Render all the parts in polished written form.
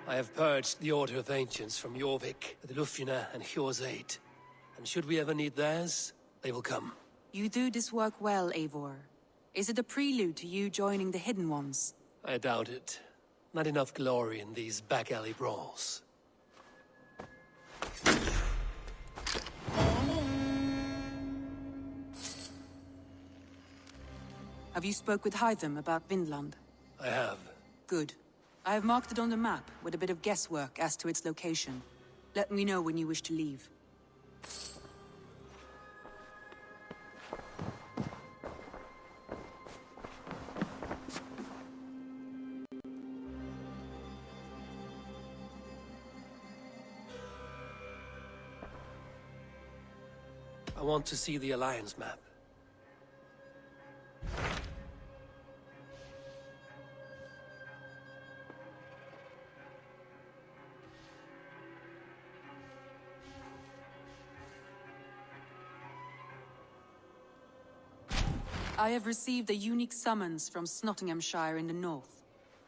I have purged the Order of Ancients from Jorvik, the Lufjuna, and Hjorzaid. And should we ever need theirs, they will come. You do this work well, Eivor. Is it a prelude to you joining the Hidden Ones? I doubt it. Not enough glory in these back-alley brawls. Have you spoke with Hytham about Vinland? I have. Good. I have marked it on the map with a bit of guesswork as to its location. Let me know when you wish to leave. I want to see the Alliance map. I have received a unique summons from Snotinghamscire in the north.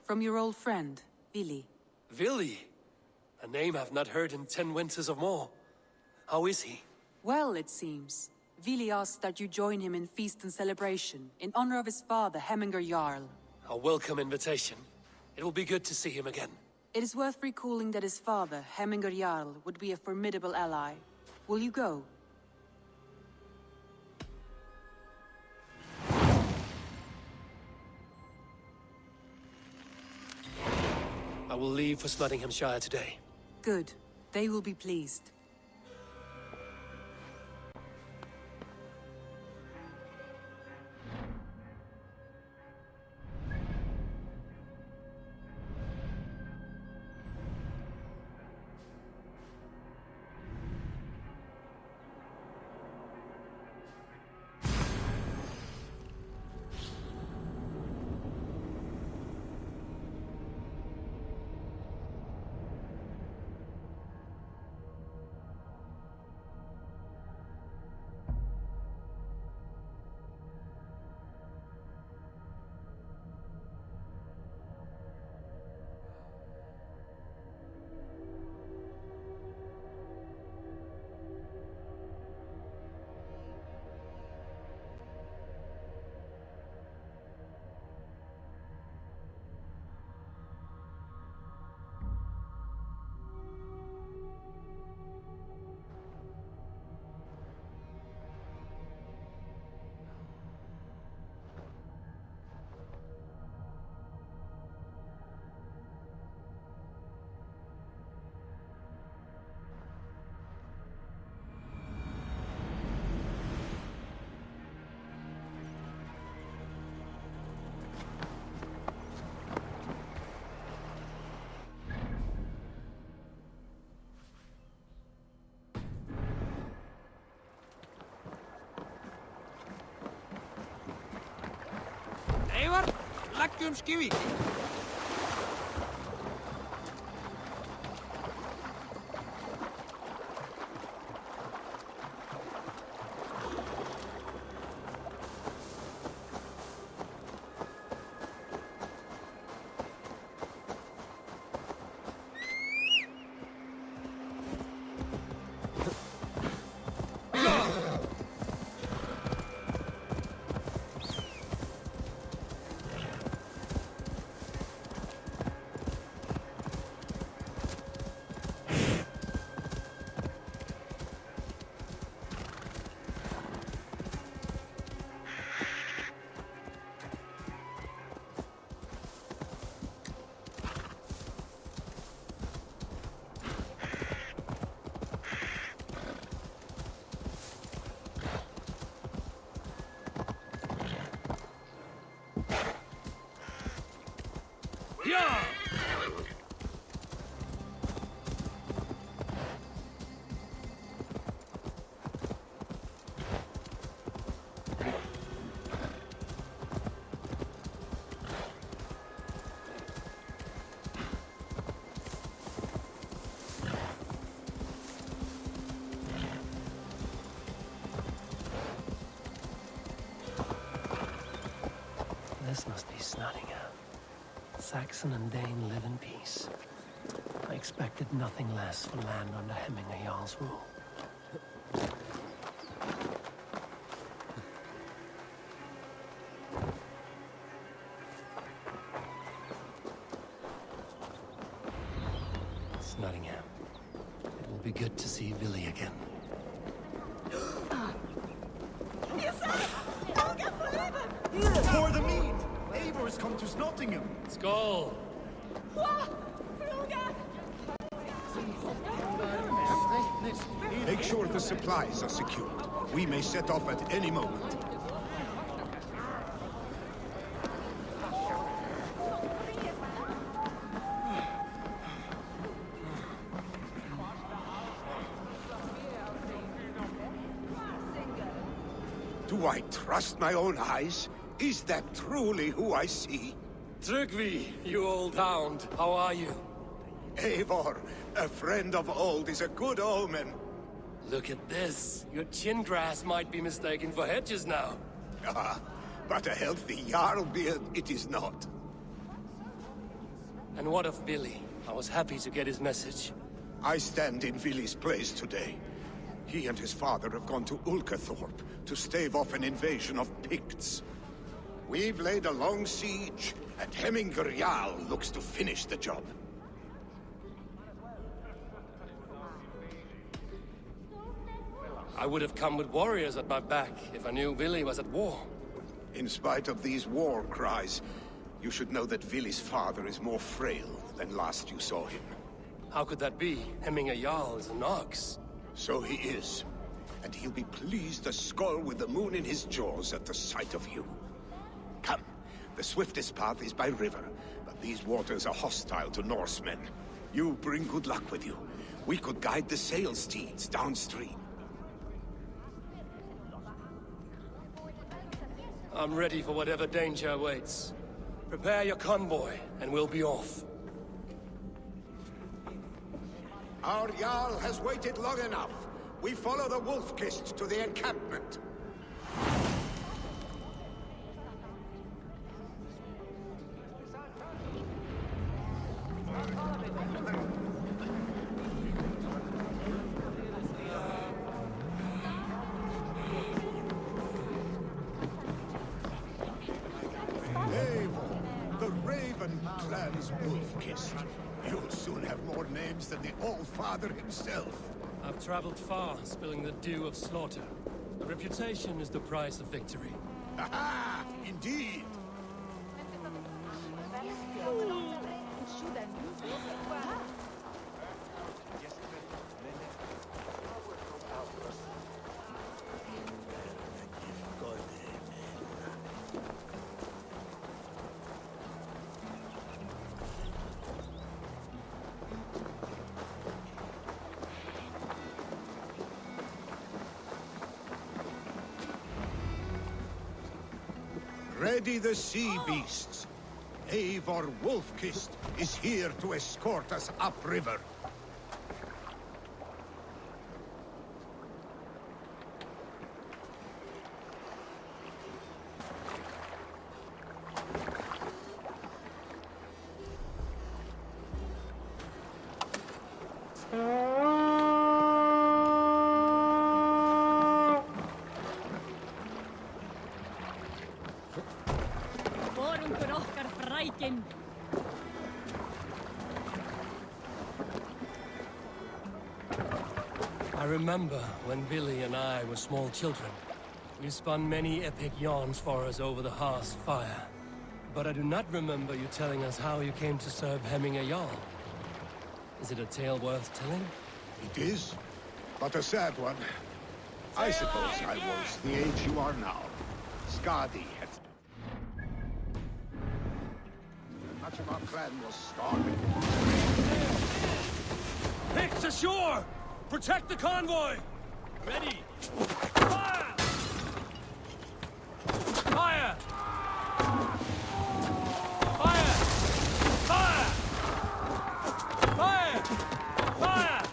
From your old friend, Vili. Vili? A name I've not heard in 10 winters or more. How is he? Well, it seems. Vili asked that you join him in feast and celebration, in honor of his father, Hemminger Jarl. A welcome invitation. It will be good to see him again. It is worth recalling that his father, Hemminger Jarl, would be a formidable ally. Will you go? I will leave for Snotinghamscire today. Good. They will be pleased. Eivor, leggjum skívík. This must be Snotingham. Saxon and Dane live in peace. I expected nothing less from land under Hemminger Jarl's rule. Snotingham. It will be good to see Vili again. For the mead! Eivor has come to Snotingham. Skål! Make sure the supplies are secured. We may set off at any moment. Do I trust my own eyes? Is that truly who I see? Trygvi, you old hound. How are you? Eivor, a friend of old is a good omen. Look at this. Your chin grass might be mistaken for hedges now. Ah, but a healthy Jarl beard it is not. And what of Vili? I was happy to get his message. I stand in Vili's place today. He and his father have gone to Ulkathorpe to stave off an invasion of Picts. We've laid a long siege, and Hemminger Jarl looks to finish the job. I would have come with warriors at my back if I knew Vili was at war. In spite of these war cries, you should know that Vili's father is more frail than last you saw him. How could that be? Hemminger Jarl is an ox. So he is. And he'll be pleased to skull with the moon in his jaws at the sight of you. Come, the swiftest path is by river, but these waters are hostile to Norsemen. You bring good luck with you. We could guide the sail steeds downstream. I'm ready for whatever danger awaits. Prepare your convoy, and we'll be off. Our Jarl has waited long enough. We follow the Wolf-Kist to the encampment. Eivor, the Raven clan's Wolf-Kist. You'll soon have more names than the All-Father himself. I've traveled far, spilling the dew of slaughter. A reputation is the price of victory. Aha! Indeed! Ready the sea beasts. Eivor Wolf-Kist is here to escort us upriver. I remember when Vili and I were small children. You spun many epic yarns for us over the hearth's fire. But I do not remember you telling us how you came to serve Hemminger Jarl. Is it a tale worth telling? It is, but a sad one. I suppose I was the age you are now. Skadi had... Much of our clan was starving. Picts ashore! Protect the convoy! Ready! Fire! Fire! Fire! Fire! Fire! Fire!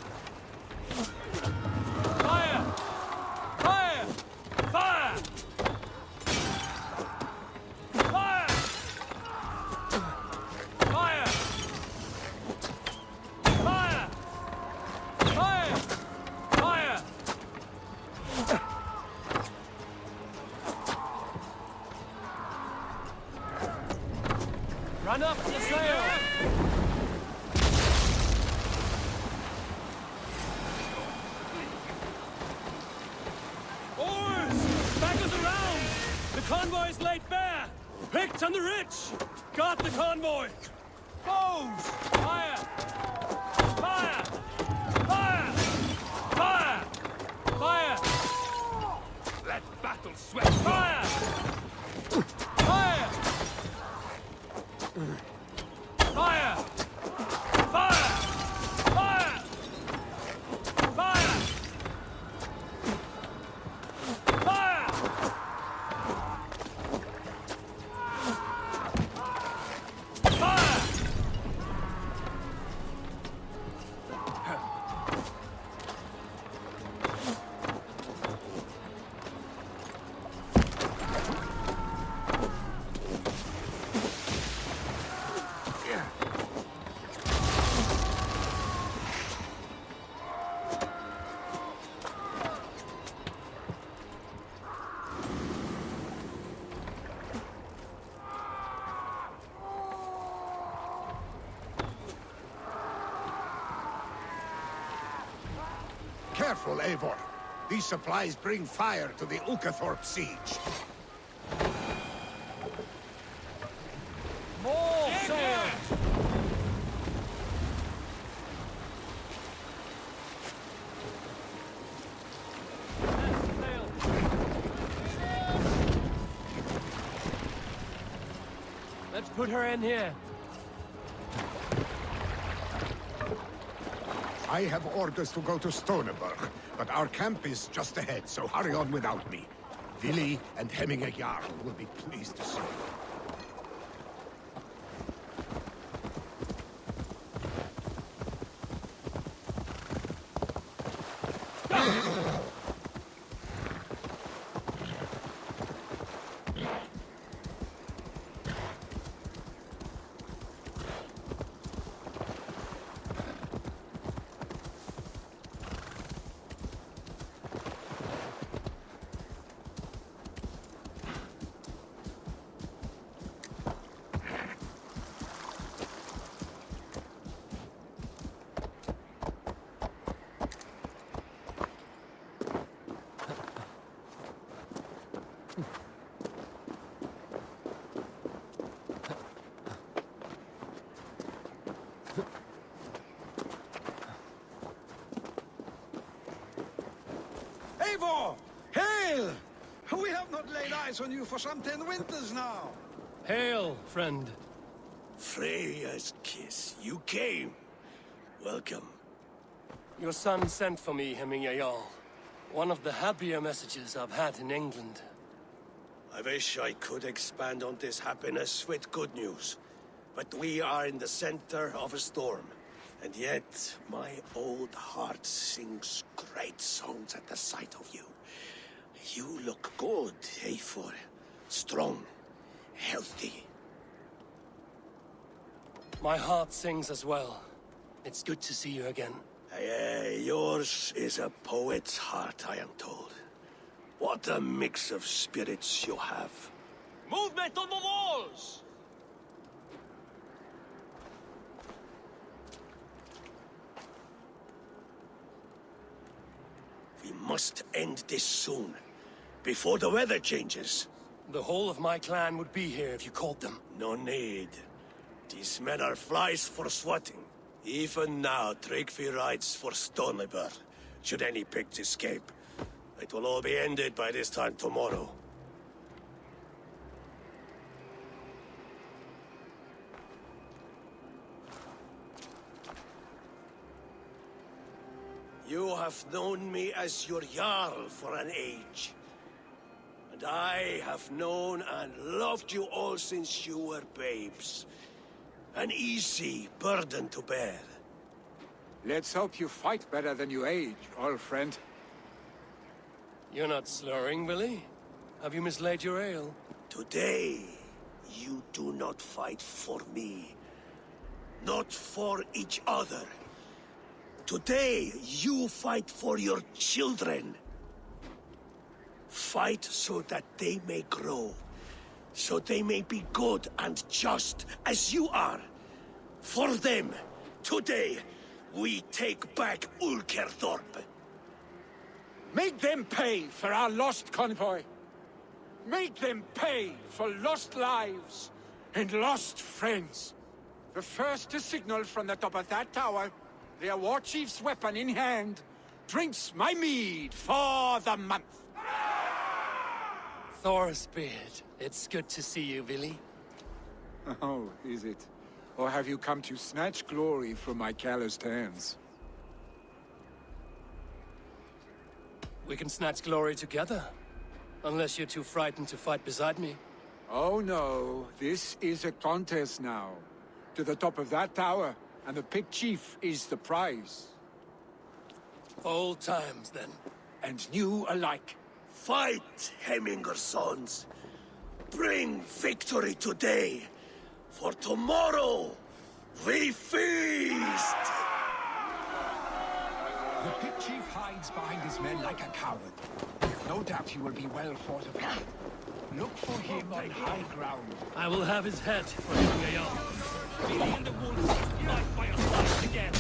Fire! Fire! Fire! Fire! Fire! Run up the sail! Oars! Back us around! The convoy's laid bare! Picked on the rich! Got the convoy! Bows! Fire! Fire! Fire! Fire! Fire! Let battle sweat! Fire! Fire! Fire! Fire! Fire! Fire! Fire! Fire! Careful, Eivor. These supplies bring fire to the Ukathorpe siege. More sail! Let's put her in here. I have orders to go to Stoneberg, but our camp is just ahead, so hurry on without me. Vili and Hemminger Jarl will be pleased to see you. Eivor! Hail! We have not laid eyes on you for some 10 winters now. Hail, friend. Freya's kiss. You came. Welcome. Your son sent for me, Hemminger Jarl. One of the happier messages I've had in England. I wish I could expand on this happiness with good news. But we are in the center of a storm. And yet, my old heart sings great songs at the sight of you. You look good, Eivor. Strong, healthy. My heart sings as well. It's good to see you again. Yours is a poet's heart, I am told. What a mix of spirits you have. Movement on the walls! We must end this soon, before the weather changes. The whole of my clan would be here if you called them. No need. These men are flies for swatting. Even now, Tryggvi rides for Stoneberg, should any picks escape. It will all be ended by this time tomorrow. You have known me as your Jarl for an age. And I have known and loved you all since you were babes. An easy burden to bear. Let's hope you fight better than you age, old friend. You're not slurring, Billy? Have you mislaid your ale? Today, you do not fight for me. Not for each other. Today, you fight for your children. Fight so that they may grow. so they may be good and just as you are. For them, today, we take back Ulkerthorpe. Make them pay for our lost convoy. Make them pay for lost lives and lost friends. The first to signal from the top of that tower, their war chief's weapon in hand, drinks my mead for the month. Thorsbeard, it's good to see you, Billy. Oh, is it? Or have you come to snatch glory from my calloused hands? We can snatch glory together. Unless you're too frightened to fight beside me. Oh no, this is a contest now. To the top of that tower, and the picked chief is the prize. Old times, then. And new alike. Fight, Hemminger sons. Bring victory today, for tomorrow we feast! The pit chief hides behind his men like a coward. No doubt he will be well fortified. Look for him on high ground. I will have his head for hitting a yarn. Billy and the wolves fight by your side again.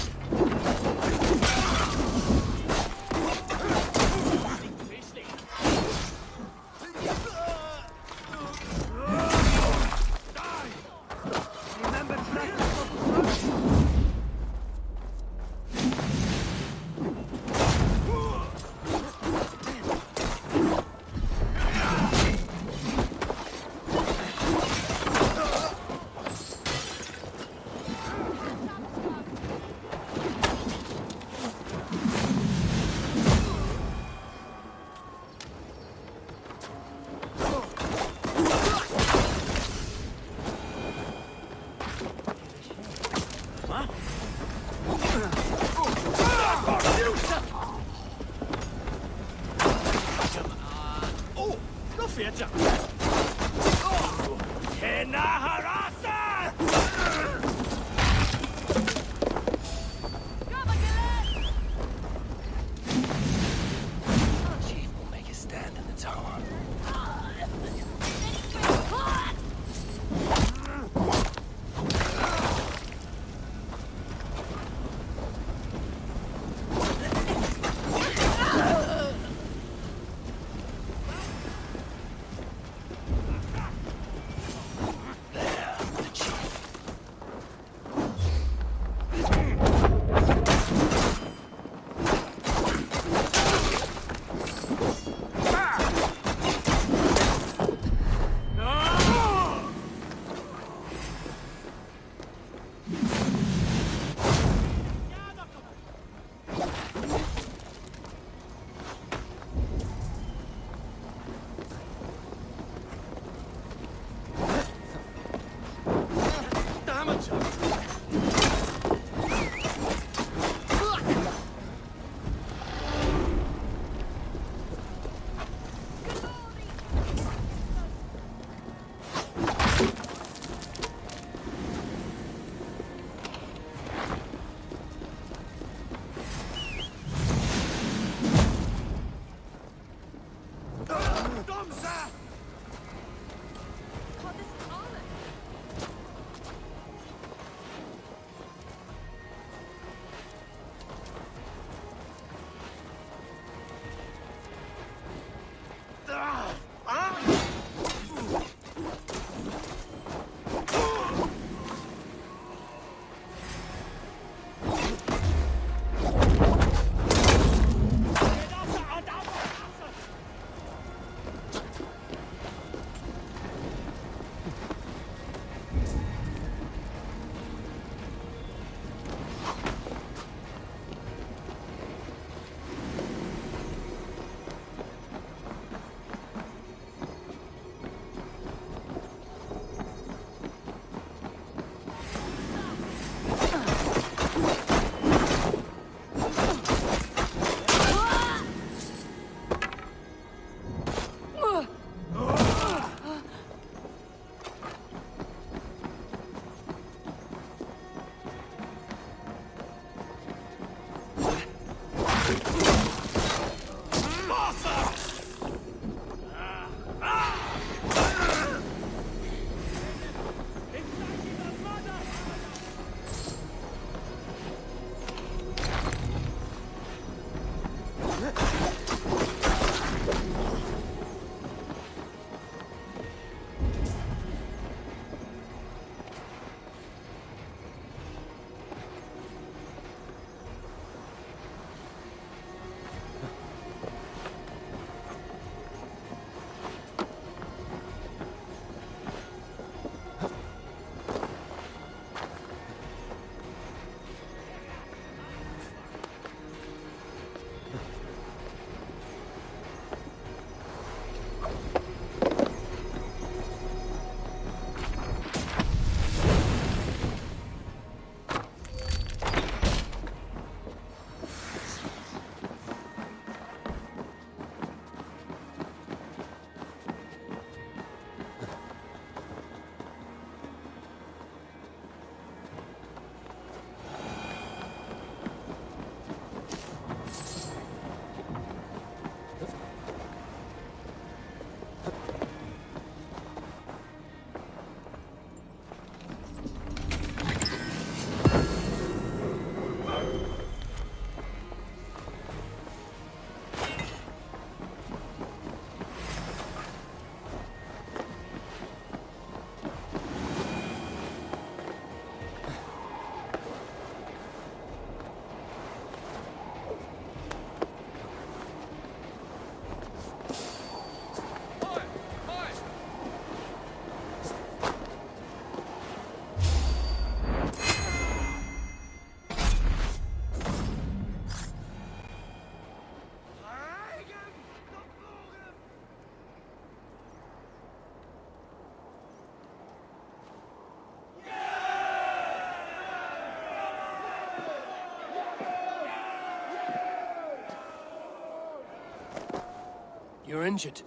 injured.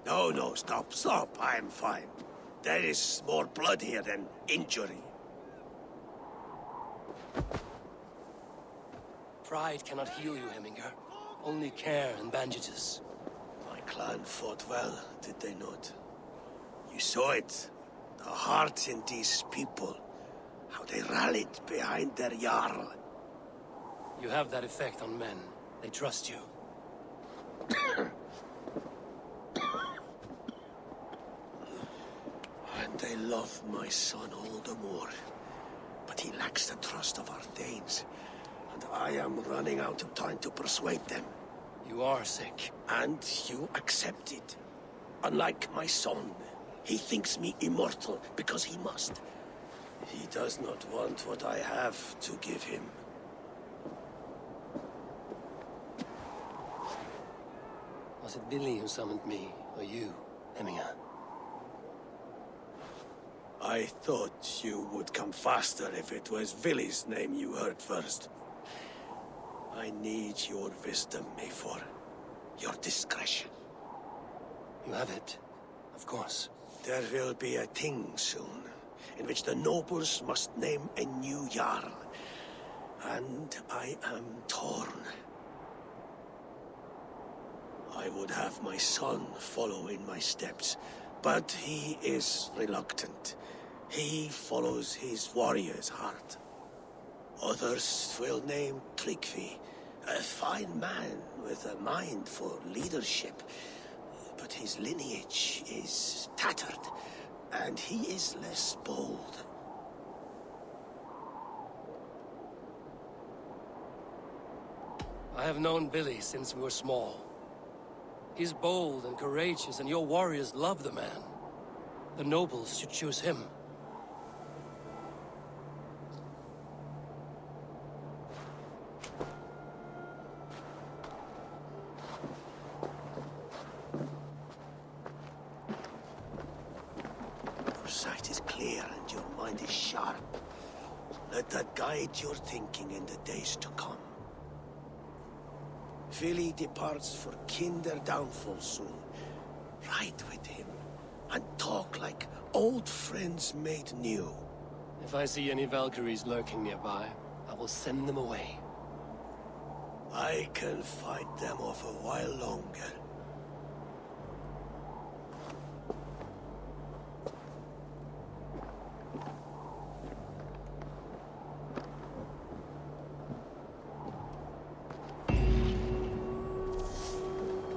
No, no, stop, stop. I'm fine. There is more blood here than injury. Pride cannot heal you, Heminger. Only care and bandages. My clan fought well, did they not? You saw it. The heart in these people. How they rallied behind their Jarl. You have that effect on men. They trust you. And they love my son all the more. But he lacks the trust of our Danes. And I am running out of time to persuade them. You are sick. And you accept it. Unlike my son, he thinks me immortal because he must. He does not want what I have to give him. Was it Billy who summoned me, or you, Heminger? I thought you would come faster if it was Villy's name you heard first. I need your wisdom, Mayfor. Your discretion. You have it, of course. There will be a thing soon, in which the nobles must name a new Jarl. And I am torn. I would have my son follow in my steps, but he is reluctant. He follows his warrior's heart. Others will name Tryggvi, a fine man with a mind for leadership. But his lineage is tattered, and he is less bold. I have known Billy since we were small. He's bold and courageous, and your warriors love the man. The nobles should choose him. Your sight is clear and your mind is sharp. Let that guide your thinking in the days to come. Vili departs for Kinder downfall soon. Ride with him, and talk like old friends made new. If I see any Valkyries lurking nearby, I will send them away. I can fight them off a while longer.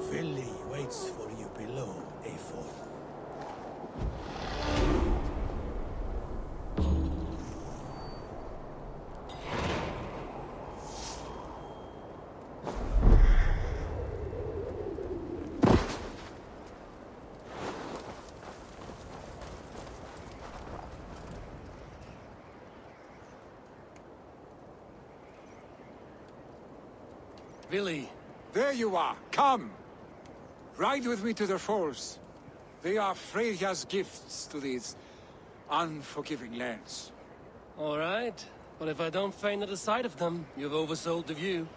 Vili waits for you below, A4. Billy, There you are. Come. Ride with me to the falls. They are Freya's gifts to these unforgiving lands. all right. But if I don't faint at the sight of them, you've oversold the view.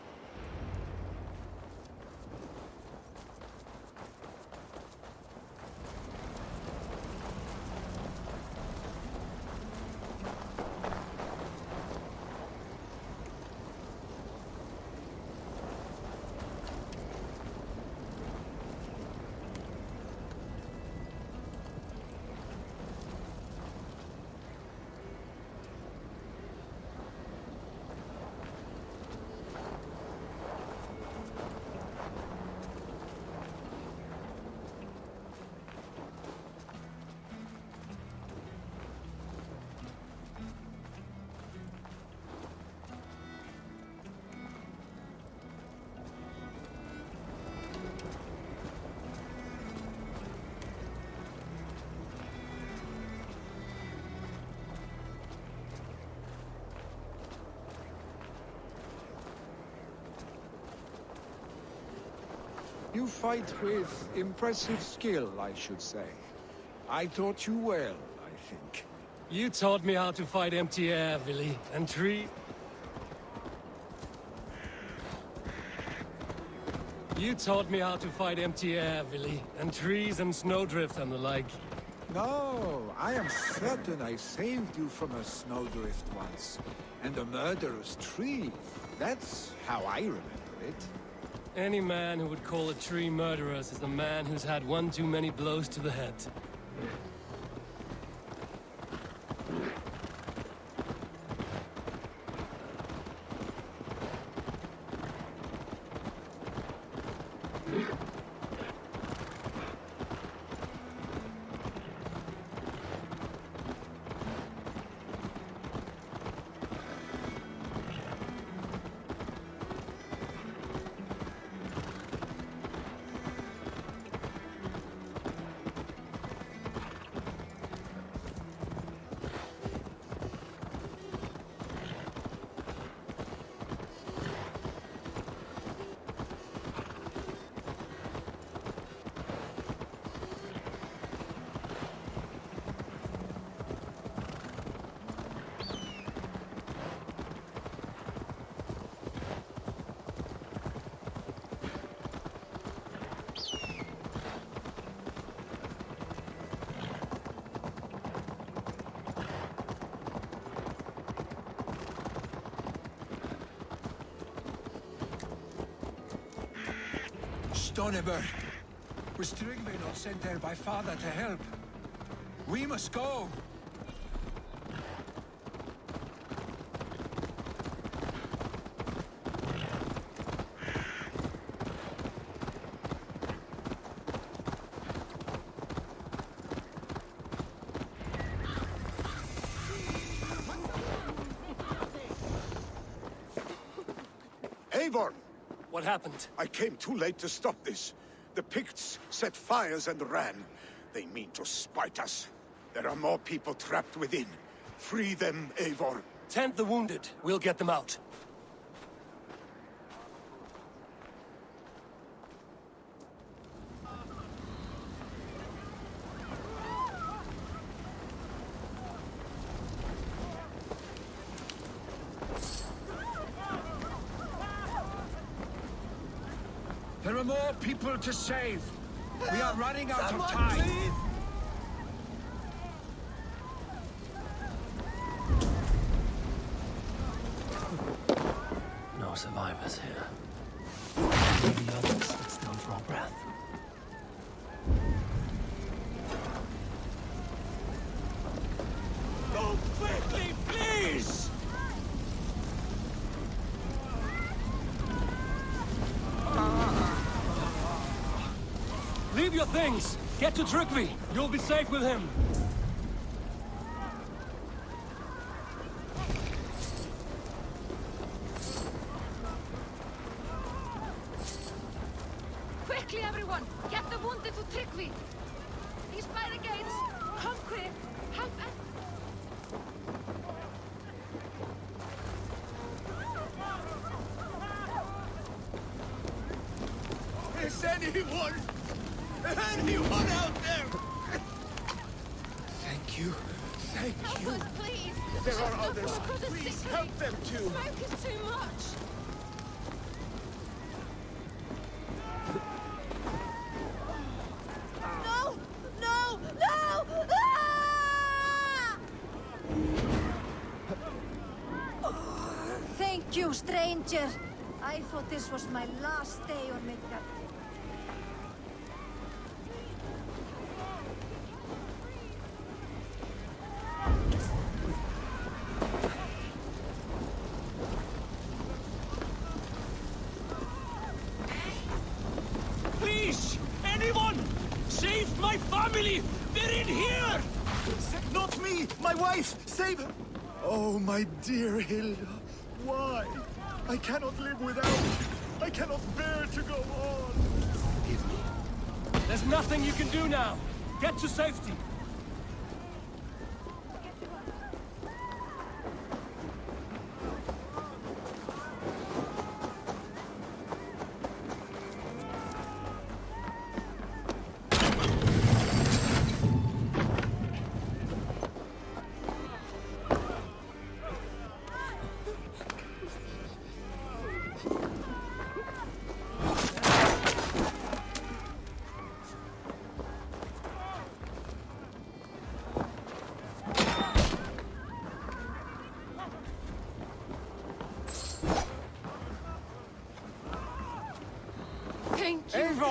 You fight with impressive skill, I should say. I taught you well, I think. You taught me how to fight empty air, Billy, and tree. You taught me how to fight empty air, Willy, and trees and snowdrift and the like. No, I am certain I saved you from a snowdrift once. And a murderous tree. That's how I remember it. Any man who would call a tree murderous is a man who's had one too many blows to the head. Stoneberg. Was Tryggve not sent there by father to help? We must go! Eivor! What happened? I came too late to stop this. The Picts set fires and ran. They mean to spite us. There are more people trapped within. Free them, Eivor. Tend the wounded. We'll get them out. There are more people to save. We are running out of time. No survivors here. The others that still draw breath. Go quickly, please! Leave your things! Get to Tryggve! You'll be safe with him! Quickly, everyone! Get the wounded to Tryggve! He's by the gates! Come quick! Help! Is anyone out there? Thank you. Thank you. Help us, please! There are Just others. look for the Please sick help them too. Smoke is too much! No! No! No! Ah! Thank you, stranger. I thought this was my last day on Midgard. Please! Anyone! Save my family! They're in here! Not me! My wife! Save her! Oh, my dear Hilda. Why? I cannot live without you. I cannot bear to go on. Forgive me. There's nothing you can do now. Get to safety.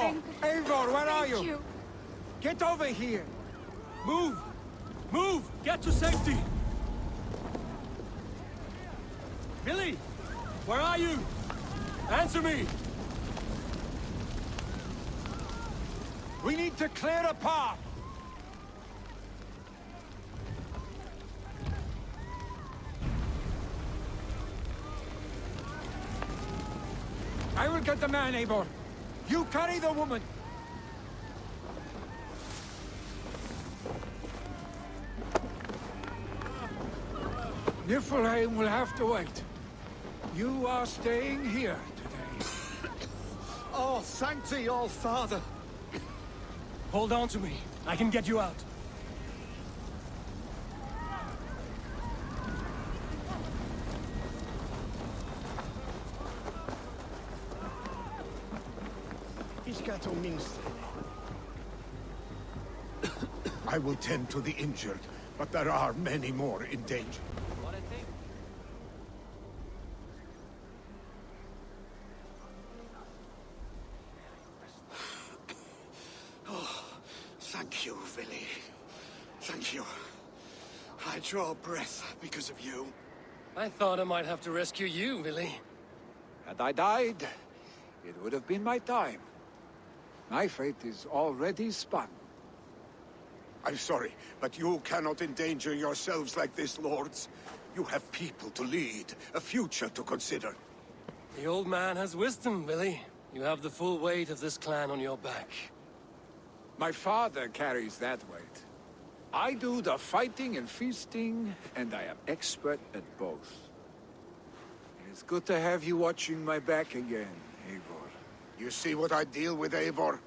Eivor! Eivor, where are Thank you. Get over here! Move! Move! Get to safety! Billy! Where are you? Answer me! We need to clear a path! I will get the man, Eivor. You carry the woman. Niflheim will have to wait. You are staying here today. Oh, thank thee, all father. Hold on to me. I can get you out. I will tend to the injured, but there are many more in danger. Oh, thank you, Vili. Thank you. I draw breath because of you. I thought I might have to rescue you, Billy. Had I died, it would have been my time. My fate is already spun. I'm sorry, but you cannot endanger yourselves like this, lords. You have people to lead, a future to consider. The old man has wisdom, Billy. You have the full weight of this clan on your back. My father carries that weight. I do the fighting and feasting, and I am expert at both. It's good to have you watching my back again, Eivor. You see what I deal with, Eivor?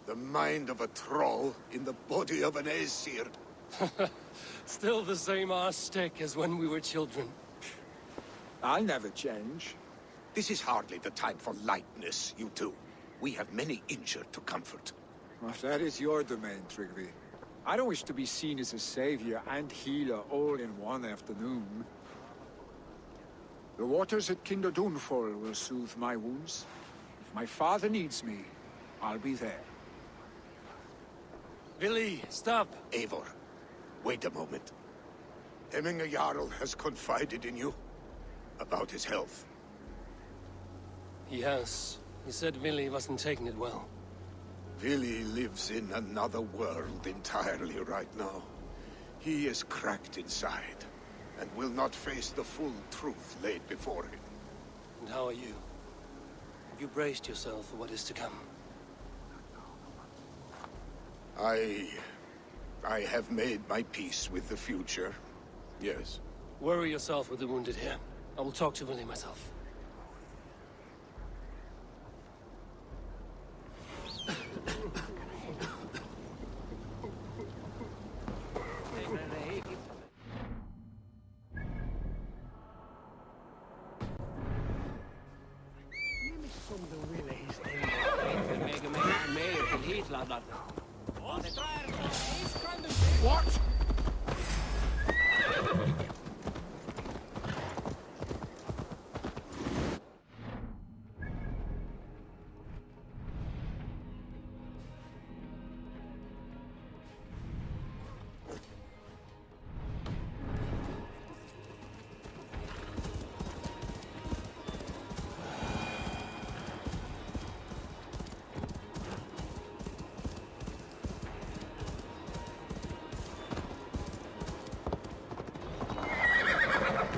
The mind of a troll in the body of an Aesir. Still the same arse stick as when we were children. I'll never change. This is hardly the time for lightness, you two. We have many injured to comfort. Well, that is your domain, Tryggvi. I don't wish to be seen as a savior and healer all in one afternoon. The waters at Kinderdunfol will soothe my wounds. If my father needs me, I'll be there. Billy, stop! Eivor, wait a moment. Hemminger Jarl has confided in you about his health. He has. He said Billy wasn't taking it well. Vili lives in another world entirely right now. He is cracked inside, and will not face the full truth laid before him. And how are you? Have you braced yourself for what is to come? I have made my peace with the future, yes. Worry yourself with the wounded here. I will talk to Billy myself.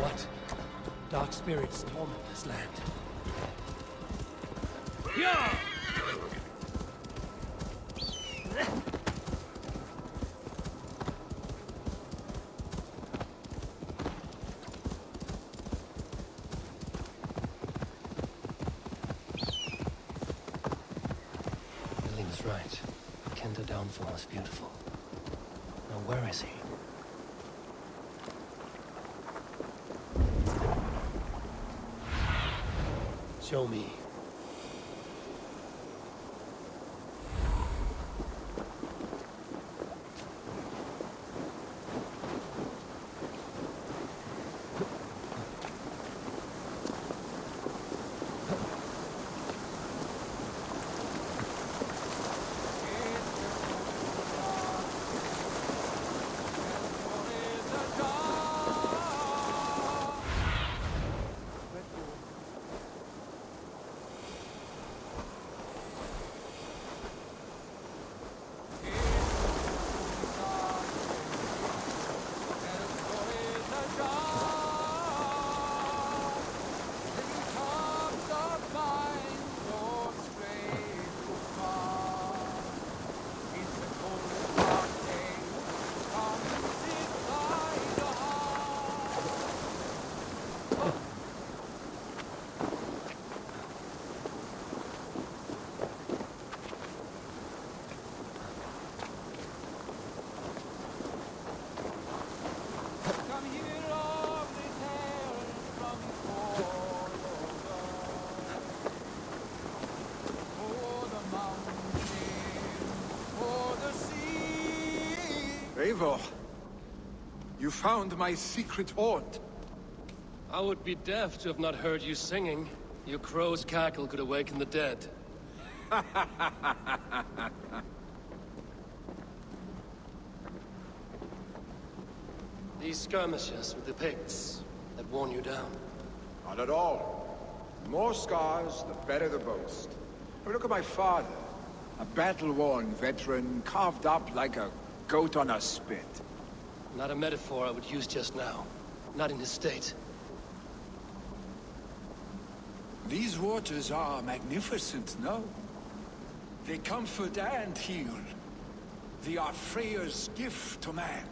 What? Dark spirits torment this land. Yeah! Billing's right. Kinder Downfall is beautiful. Now where is he? Show me. Eivor! You found my secret haunt. I would be deaf to have not heard you singing. Your crow's cackle could awaken the dead. These skirmishes with the Picts that worn you down. Not at all. The more scars, the better the boast. But look at my father. A battle-worn veteran, carved up like a goat on a spit. Not a metaphor I would use just now. Not in his state. These waters are magnificent, no? They comfort and heal. They are Freya's gift to man.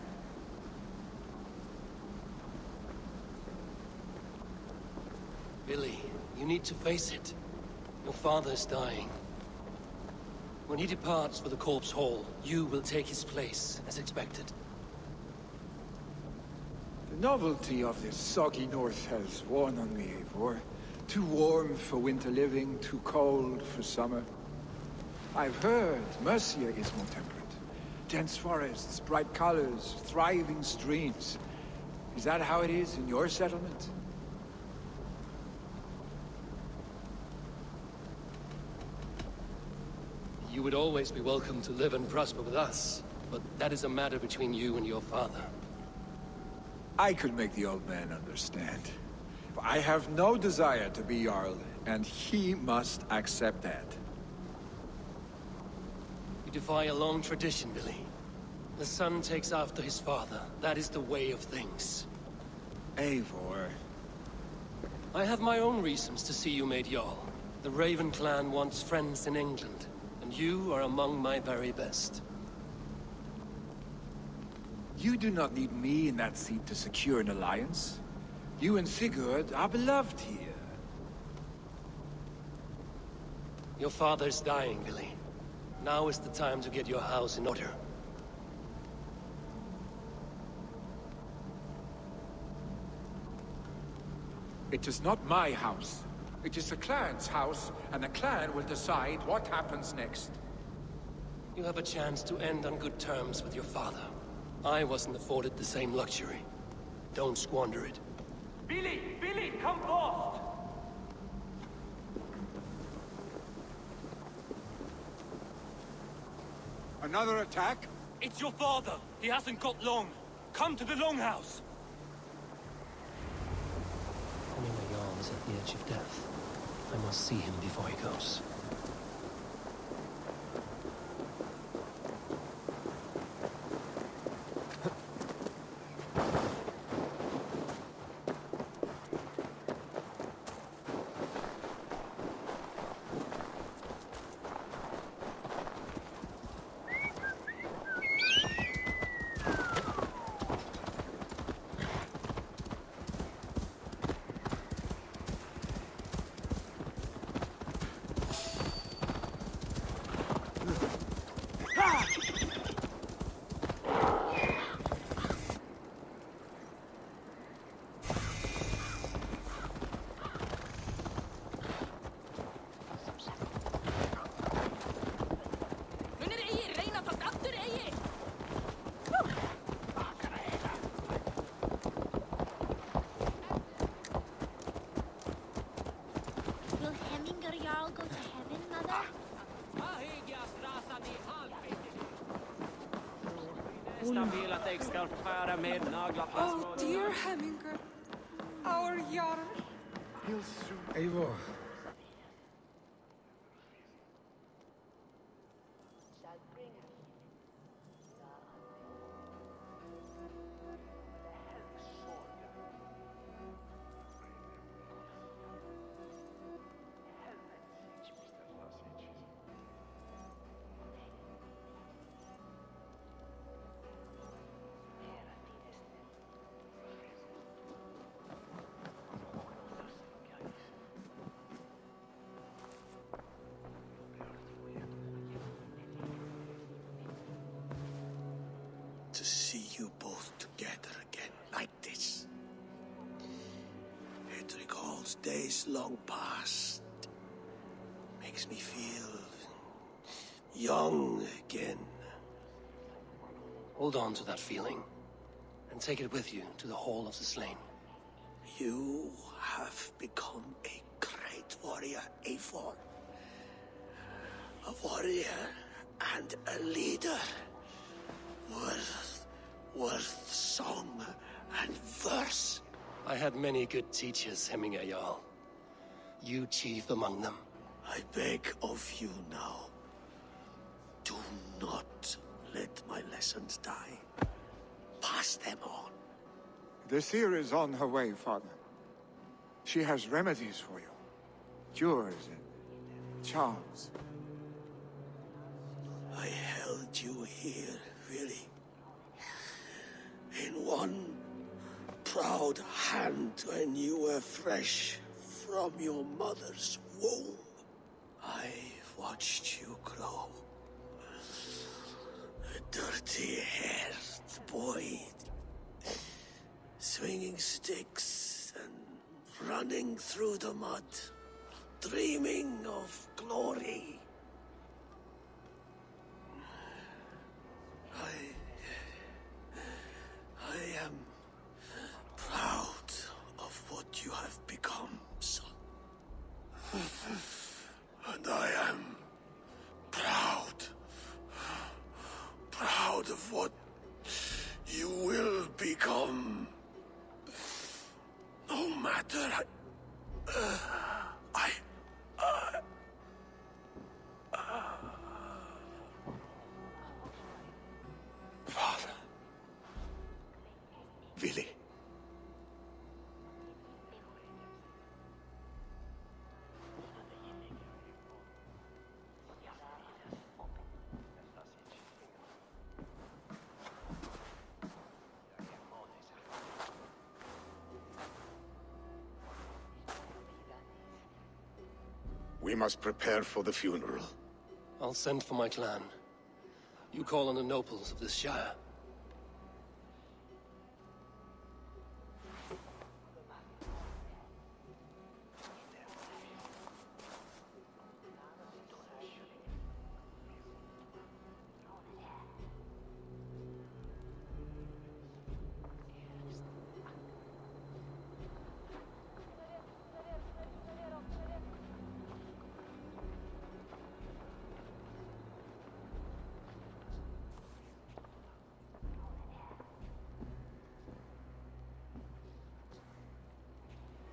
Billy, you need to face it. Your father is dying. When he departs for the Corpse Hall, you will take his place, as expected. The novelty of this soggy north has worn on me, Eivor. Too warm for winter living, too cold for summer. I've heard Mercia is more temperate. Dense forests, bright colors, thriving streams. Is that how it is in your settlement? You would always be welcome to live and prosper with us, but that is a matter between you and your father. I could make the old man understand. I have no desire to be Jarl, and he must accept that. You defy a long tradition, Billy. The son takes after his father. That is the way of things. Eivor. I have my own reasons to see you made Jarl. The Raven clan wants friends in England, and you are among my very best. You do not need me in that seat to secure an alliance. You and Sigurd are beloved here. Your father's dying, Billy. Now is the time to get your house in order. It is not my house. It is the clan's house, and the clan will decide what happens next. You have a chance to end on good terms with your father. I wasn't afforded the same luxury. Don't squander it. Billy! Billy, come forth! Another attack? It's your father! He hasn't got long! Come to the Longhouse! Anyway, Jarl is at the edge of death. I must see him before he goes. Will Hemminger Jarl go to heaven, Mother? Oh, dear Hemminger. Our Jarl. Eivor. To see you both together again like this. It recalls days long past. Makes me feel young again. Hold on to that feeling, and take it with you to the Hall of the Slain. You have become a great warrior, Eivor. A warrior and a leader. Worth song and verse. I had many good teachers, Hemminger Jarl. You chief among them. I beg of you now, do not let my lessons die. Pass them on. The seer is on her way, Father. She has remedies for you. Cures and charms. I held you here, really. In one proud hand when you were fresh from your mother's womb. I've watched you grow. A dirty-haired boy, swinging sticks and running through the mud, dreaming of glory. I am proud of what you have become, son. And I am proud of what you will become. No matter Father. Vili. We must prepare for the funeral. I'll send for my clan. You call on the nobles of this shire.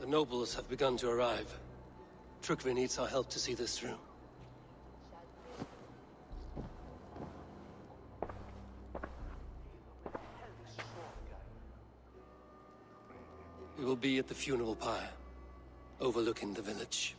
The nobles have begun to arrive. Trukvi needs our help to see this through. We will be at the funeral pyre, overlooking the village.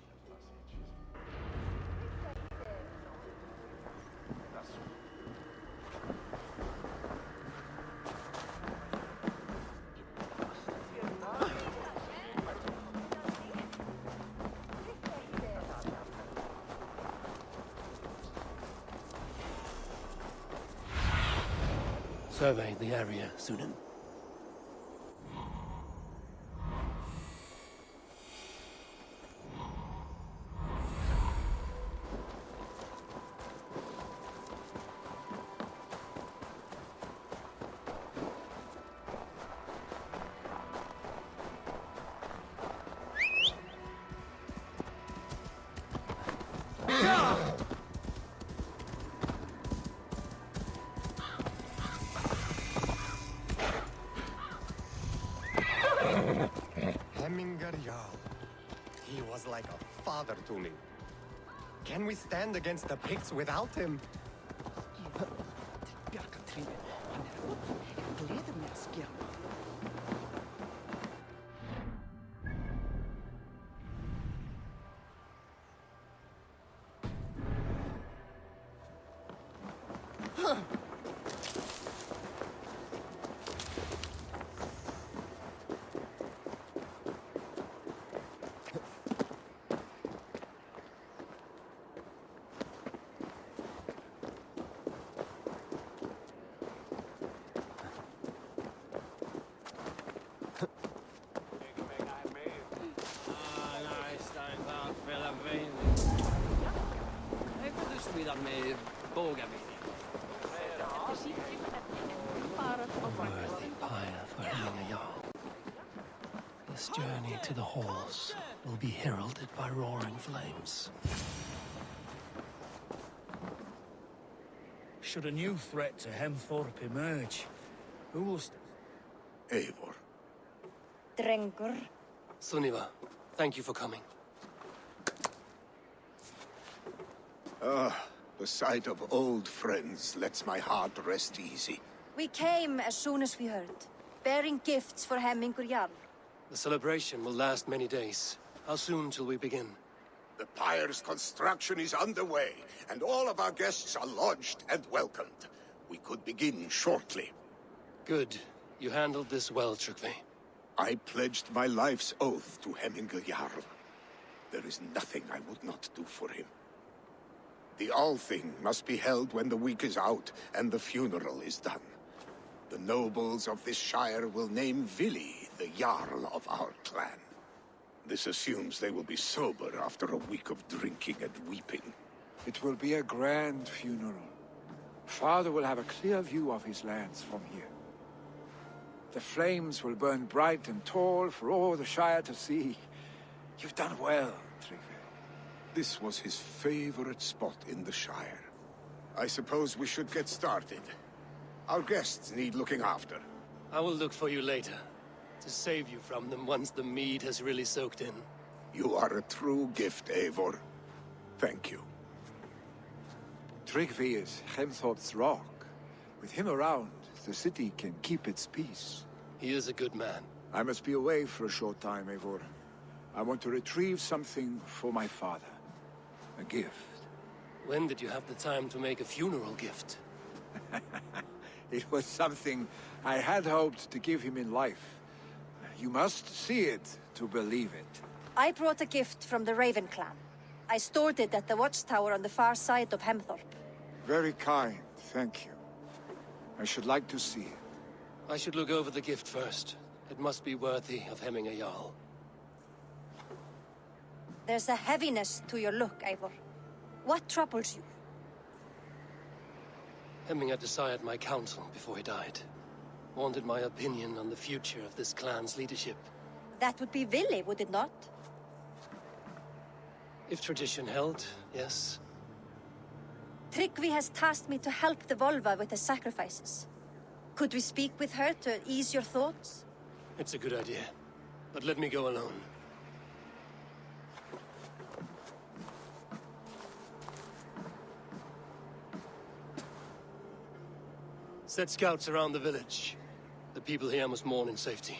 Survey the area, Sunan. Hemminger Jarl. He was like a father to me. Can we stand against the Picts without him? Med bågar. This journey to the halls will be heralded by roaring flames. Should a new threat to Hemthorpe emerge, who will Eivor. Drengur. Sunniva, thank you for coming. The sight of old friends lets my heart rest easy. We came as soon as we heard, bearing gifts for Hemmingur Jarl. The celebration will last many days. How soon till we begin? The pyre's construction is underway, and all of our guests are lodged and welcomed. We could begin shortly. Good. You handled this well, Tryggvi. I pledged my life's oath to Hemmingur Jarl. There is nothing I would not do for him. The Althing must be held when the week is out and the funeral is done. The nobles of this shire will name Vili the Jarl of our clan. This assumes they will be sober after a week of drinking and weeping. It will be a grand funeral. Father will have a clear view of his lands from here. The flames will burn bright and tall for all the Shire to see. You've done well, Tryggvi. This was his favorite spot in the Shire. I suppose we should get started. Our guests need looking after. I will look for you later, to save you from them once the mead has really soaked in. You are a true gift, Eivor. Thank you. Tryggvi is Hemthorpe's rock. With him around, the city can keep its peace. He is a good man. I must be away for a short time, Eivor. I want to retrieve something for my father. A gift. When did you have the time to make a funeral gift? It was something I had hoped to give him in life. You must see it to believe it. I brought a gift from the Raven clan. I stored it at the watchtower on the far side of Hemthorpe. Very kind, thank you. I should like to see it. I should look over the gift first. It must be worthy of Hemmingur Jarl. There's a heaviness to your look, Eivor. What troubles you? Hemmingur desired my counsel before he died. Wanted my opinion on the future of this clan's leadership. That would be Vili, would it not? If tradition held, yes. Tryggvi has tasked me to help the Volva with the sacrifices. Could we speak with her to ease your thoughts? It's a good idea. But let me go alone. Set scouts around the village. The people here must mourn in safety.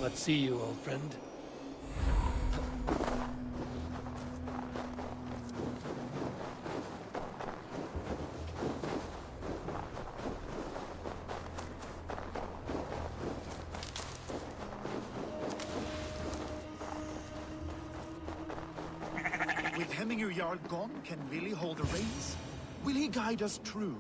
Let's see you, old friend. With Hemminger Jarl gone, can Vili hold the reins? Will he guide us true?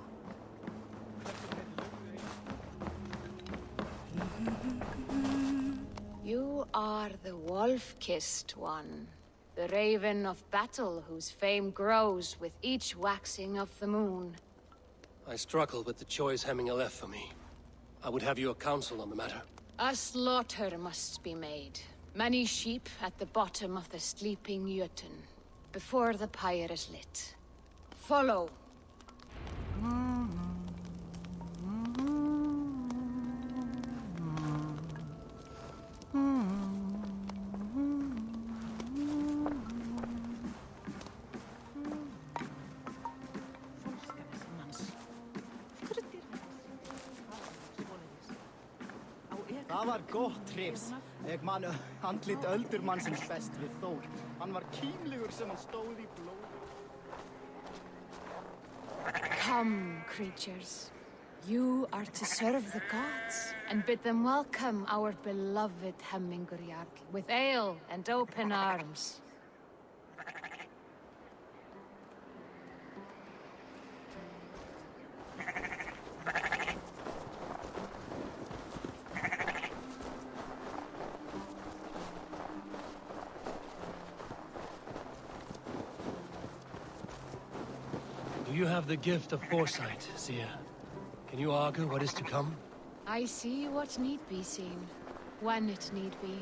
You are the wolf-kissed one. The raven of battle whose fame grows with each waxing of the moon. I struggle with the choice Hemminger left for me. I would have your counsel on the matter. A slaughter must be made. Many sheep at the bottom of the sleeping Jötun, before the pyre is lit. Follow. Það var gott hrifs. Ég man andlit öldurmannsins best við Þór. Hann var kímlegur sem hann stóð í blóð. Come, creatures. You are to serve the gods, and bid them welcome our beloved Hemminger Jarl with ale and open arms. Do you have the gift of foresight, Seer? Can you argue what is to come? I see what need be seen, when it need be.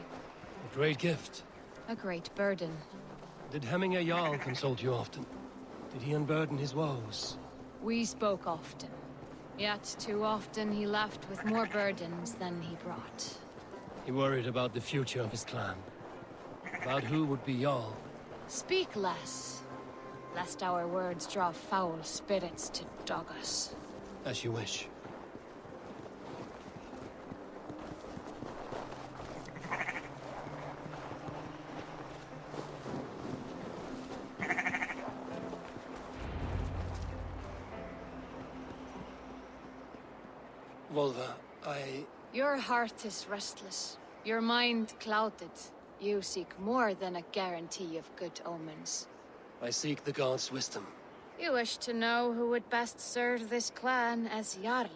A great gift. A great burden. Did Hemminger Jarl consult you often? Did he unburden his woes? We spoke often. Yet too often he left with more burdens than he brought. He worried about the future of his clan. About who would be Jarl. Speak less, lest our words draw foul spirits to dog us. As you wish. Volva, Your heart is restless, your mind clouded. You seek more than a guarantee of good omens. I seek the gods' wisdom. You wish to know who would best serve this clan as Jarl.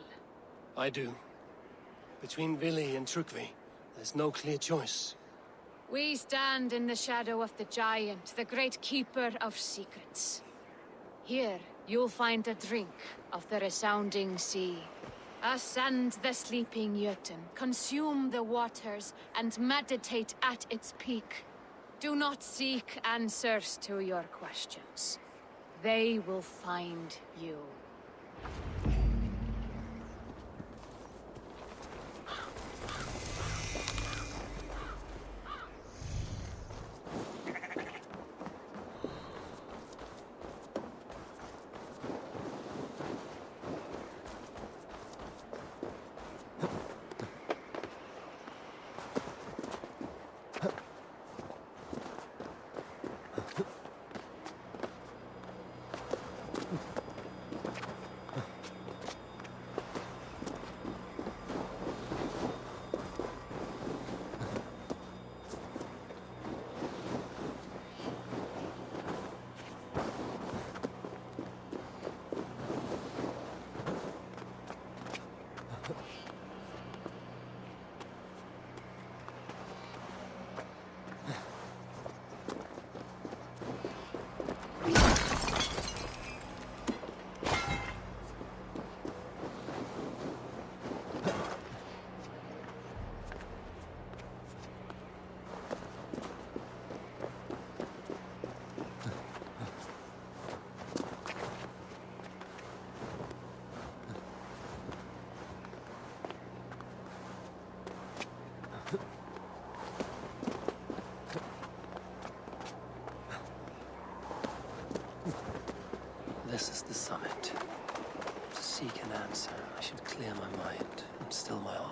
I do. Between Vili and Trukvi, there's no clear choice. We stand in the shadow of the giant, the great keeper of secrets. Here, you'll find a drink of the resounding sea. Ascend the sleeping Jötun, consume the waters, and meditate at its peak. Do not seek answers to your questions. They will find you. This is the summit. To seek an answer, I should clear my mind and still my heart.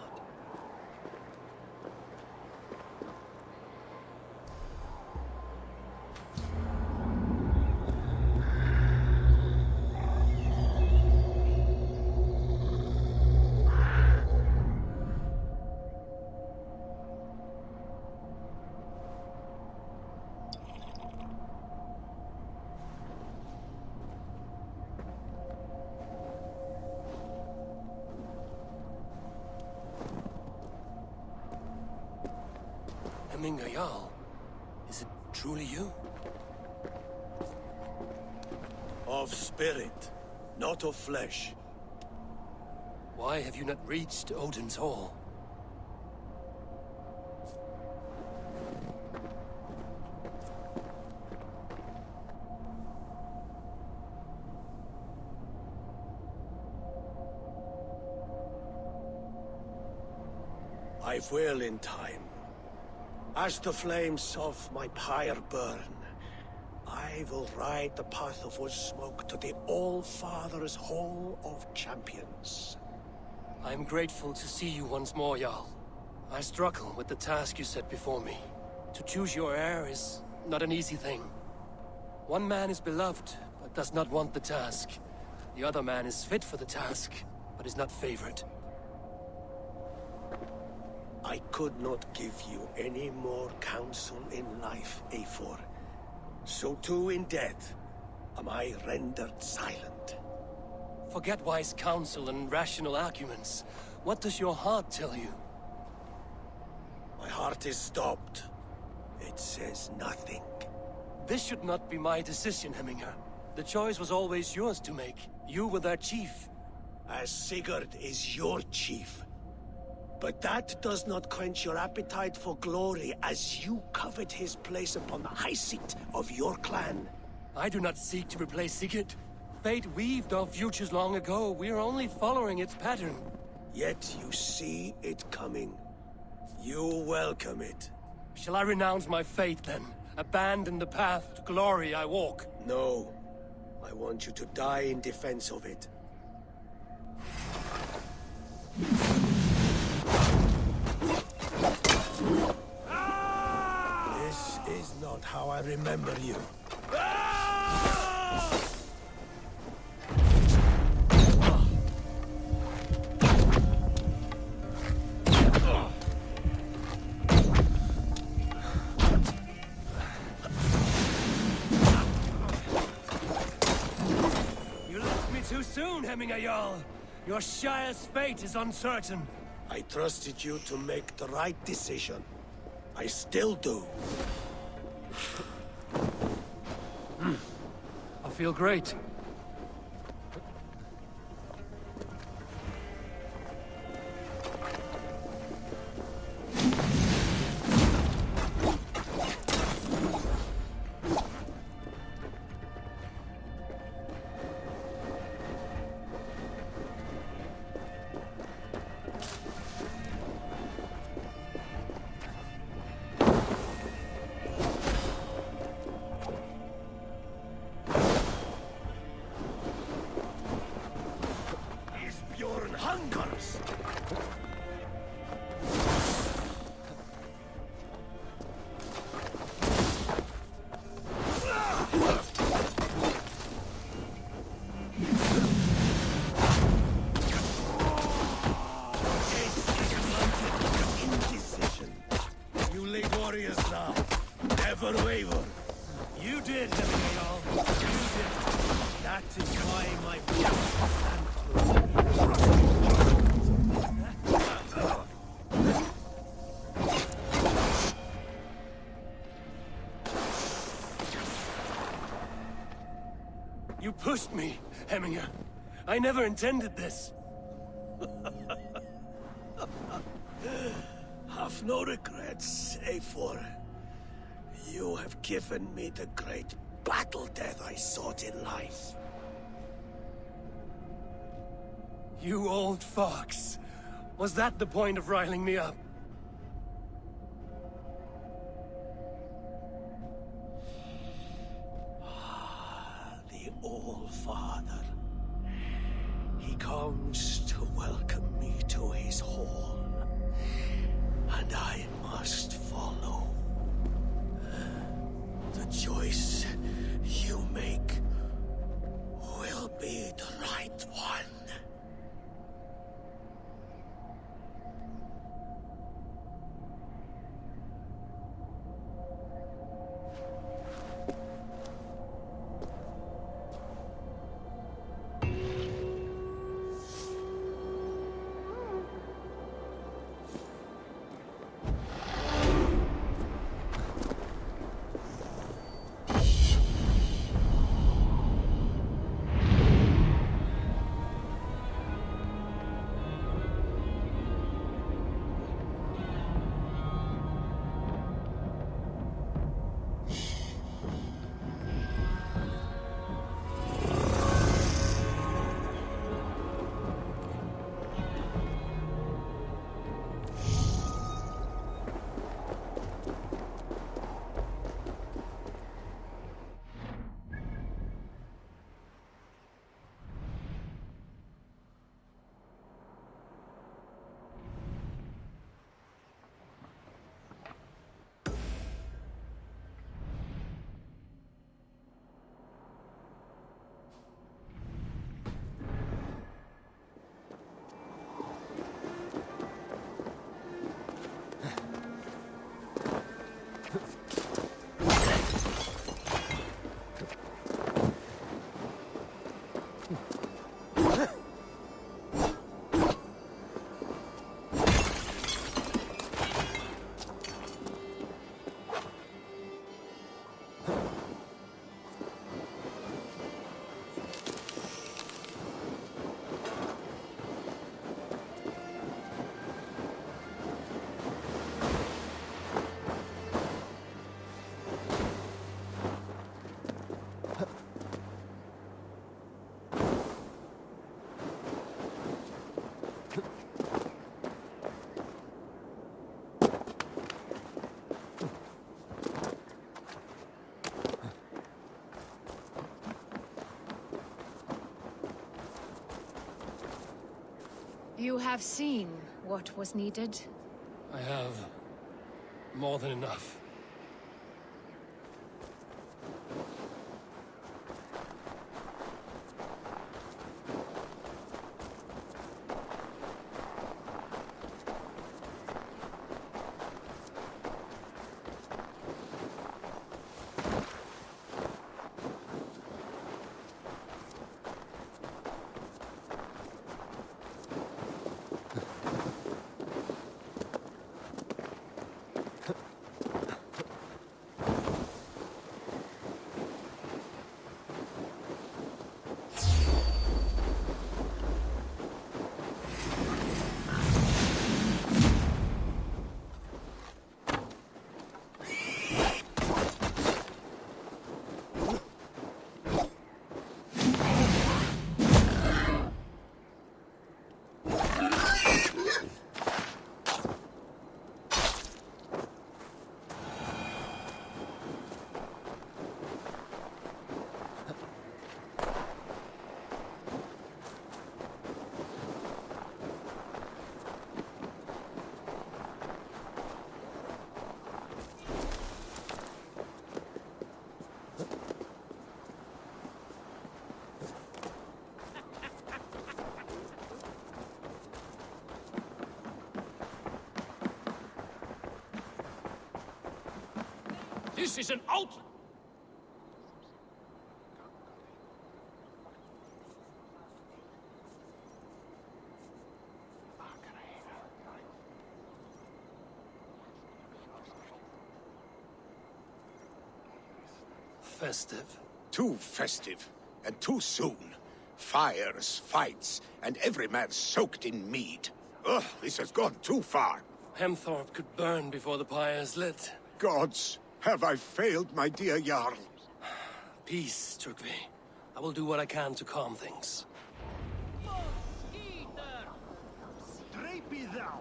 Hemminger Jarl. Is it truly you? Of spirit, not of flesh. Why have you not reached Odin's Hall? I will in time. As the flames of my pyre burn, I will ride the path of wood smoke to the All-Father's Hall of Champions. I am grateful to see you once more, Jarl. I struggle with the task you set before me. To choose your heir is not an easy thing. One man is beloved, but does not want the task. The other man is fit for the task, but is not favored. I could not give you any more counsel in life, Eivor. So too in death am I rendered silent. Forget wise counsel and rational arguments. What does your heart tell you? My heart is stopped. It says nothing. This should not be my decision, Hemminger. The choice was always yours to make. You were their chief. As Sigurd is your chief. But that does not quench your appetite for glory as you covet his place upon the high seat of your clan. I do not seek to replace Sigurd. Fate weaved our futures long ago. We are only following its pattern. Yet you see it coming. You welcome it. Shall I renounce my fate then? Abandon the path to glory I walk? No. I want you to die in defense of it. This is not how I remember you. You left me too soon, Hemminger Jarl. Your Shire's fate is uncertain. I trusted you to make the right decision. I still do. I feel great. Hungers! Indecision. You lead warriors now. Never waver. You did, Hemminger Jarl. You did. That is why my You pushed me, Hemminger. I never intended this. Have no regrets, Eivor. You have given me the great battle death I sought in life. You old fox. Was that the point of riling me up? The All-Father. He comes to welcome me to his hall. And I must follow. The choice you make will be the right one. You have seen what was needed? I have more than enough. This is an out... Festive. Too festive, and too soon. Fires, fights, and every man soaked in mead. Ugh, this has gone too far. Hemthorpe could burn before the pyre's lit. Gods, have I failed my dear Jarl? Peace, Tryggvi. I will do what I can to calm things. Drape thou!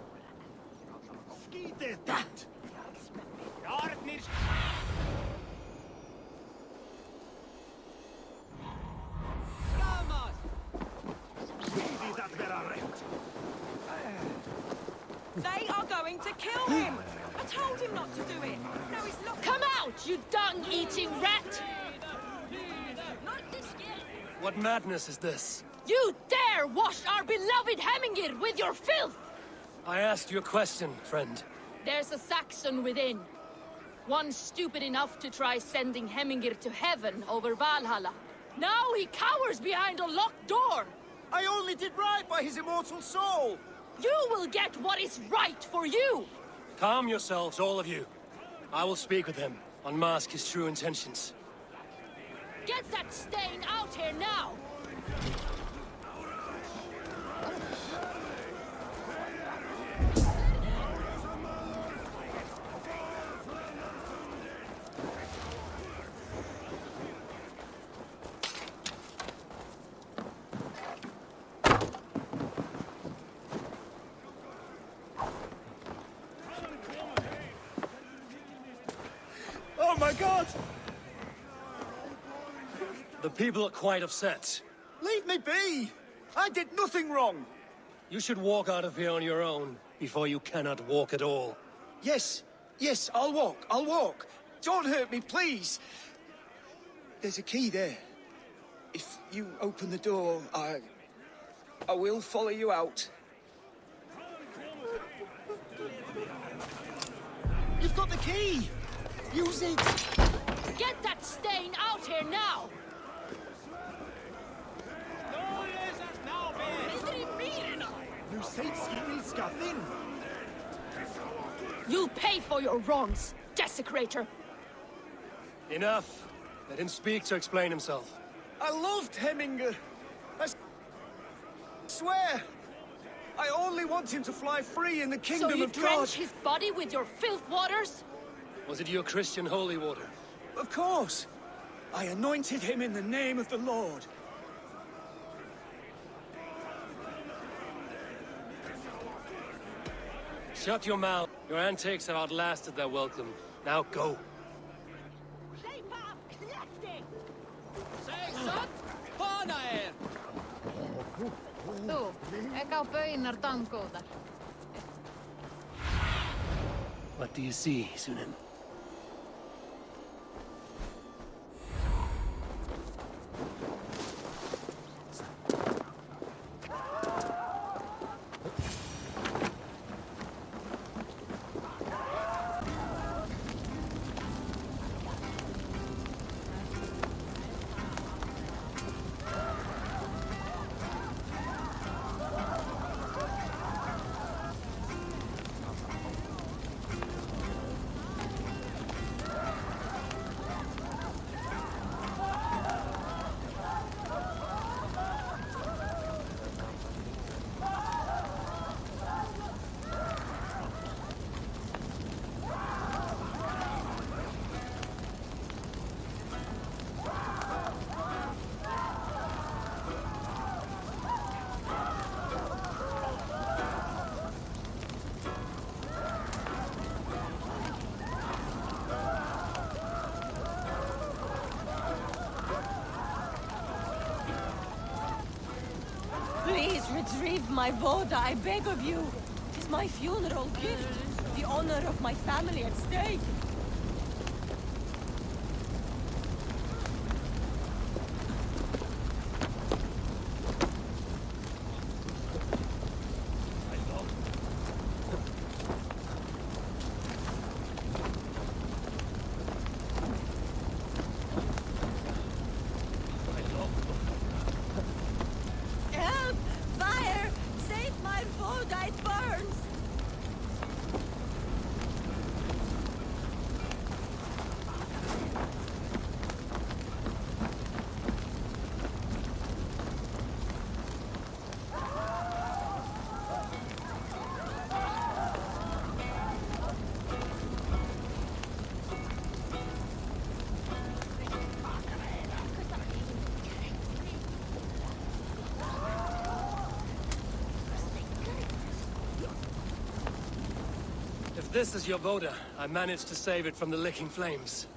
Skide that! They are going to kill him! I told him not to do it! Now he's locked... Come out, you dung-eating rat! What madness is this? You dare wash our beloved Hemingir with your filth! I asked you a question, friend. There's a Saxon within. One stupid enough to try sending Hemingir to heaven over Valhalla. Now he cowers behind a locked door! I only did right by his immortal soul! You will get what is right for you! Calm yourselves, all of you. I will speak with him, unmask his true intentions. Get that stain out here now! Oh my god! The people are quite upset. Leave me be! I did nothing wrong! You should walk out of here on your own, before you cannot walk at all. Yes, I'll walk. Don't hurt me, please! There's a key there. If you open the door, I will follow you out. You've got the key! Use it! Get that stain out here now! You'll pay for your wrongs, desecrator! Enough! Let him speak to explain himself. I loved Hemingr. I swear! I only want him to fly free in the kingdom of God. So you drench his body with your filth waters? Was it your Christian holy water? Of course! I anointed him in the name of the Lord. Shut your mouth. Your antics have outlasted their welcome. Now go. Säg sant! Fan er! Þú, ek á baunar dangóðar. What do you see, Sunan? Please retrieve my voda, I beg of you. It is my funeral gift. The honor of my family at stake. Help! Fire! Save my voda, it burns! If this is your Voda, I managed to save it from the licking flames.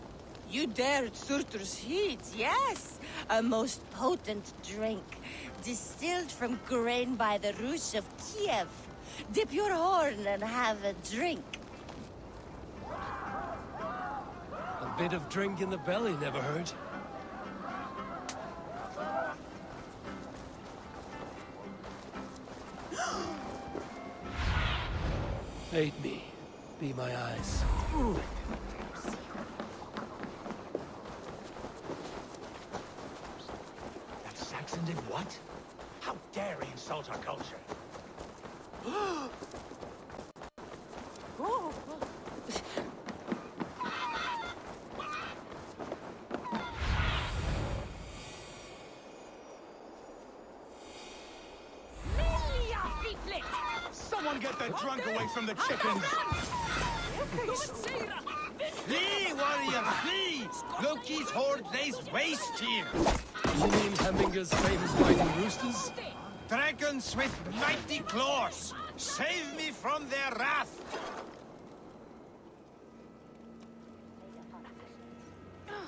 You dared Surtur's heat, yes! A most potent drink, distilled from grain by the Rus of Kiev. Dip your horn and have a drink. A bit of drink in the belly never hurt. Aid me. Be my eyes. That Saxon did what? How dare he insult our culture? Someone get that drunk away from the chickens! Flee, warrior, flee! Loki's horde lays waste here! You mean Hemminger's famous fighting roosters? Dragons with mighty claws! Save me from their wrath!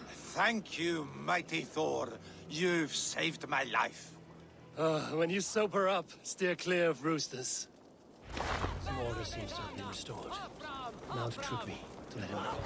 Thank you, mighty Thor. You've saved my life. When you sober up, steer clear of roosters. Some order seems to have been restored. Now to Trugvi, to let him know.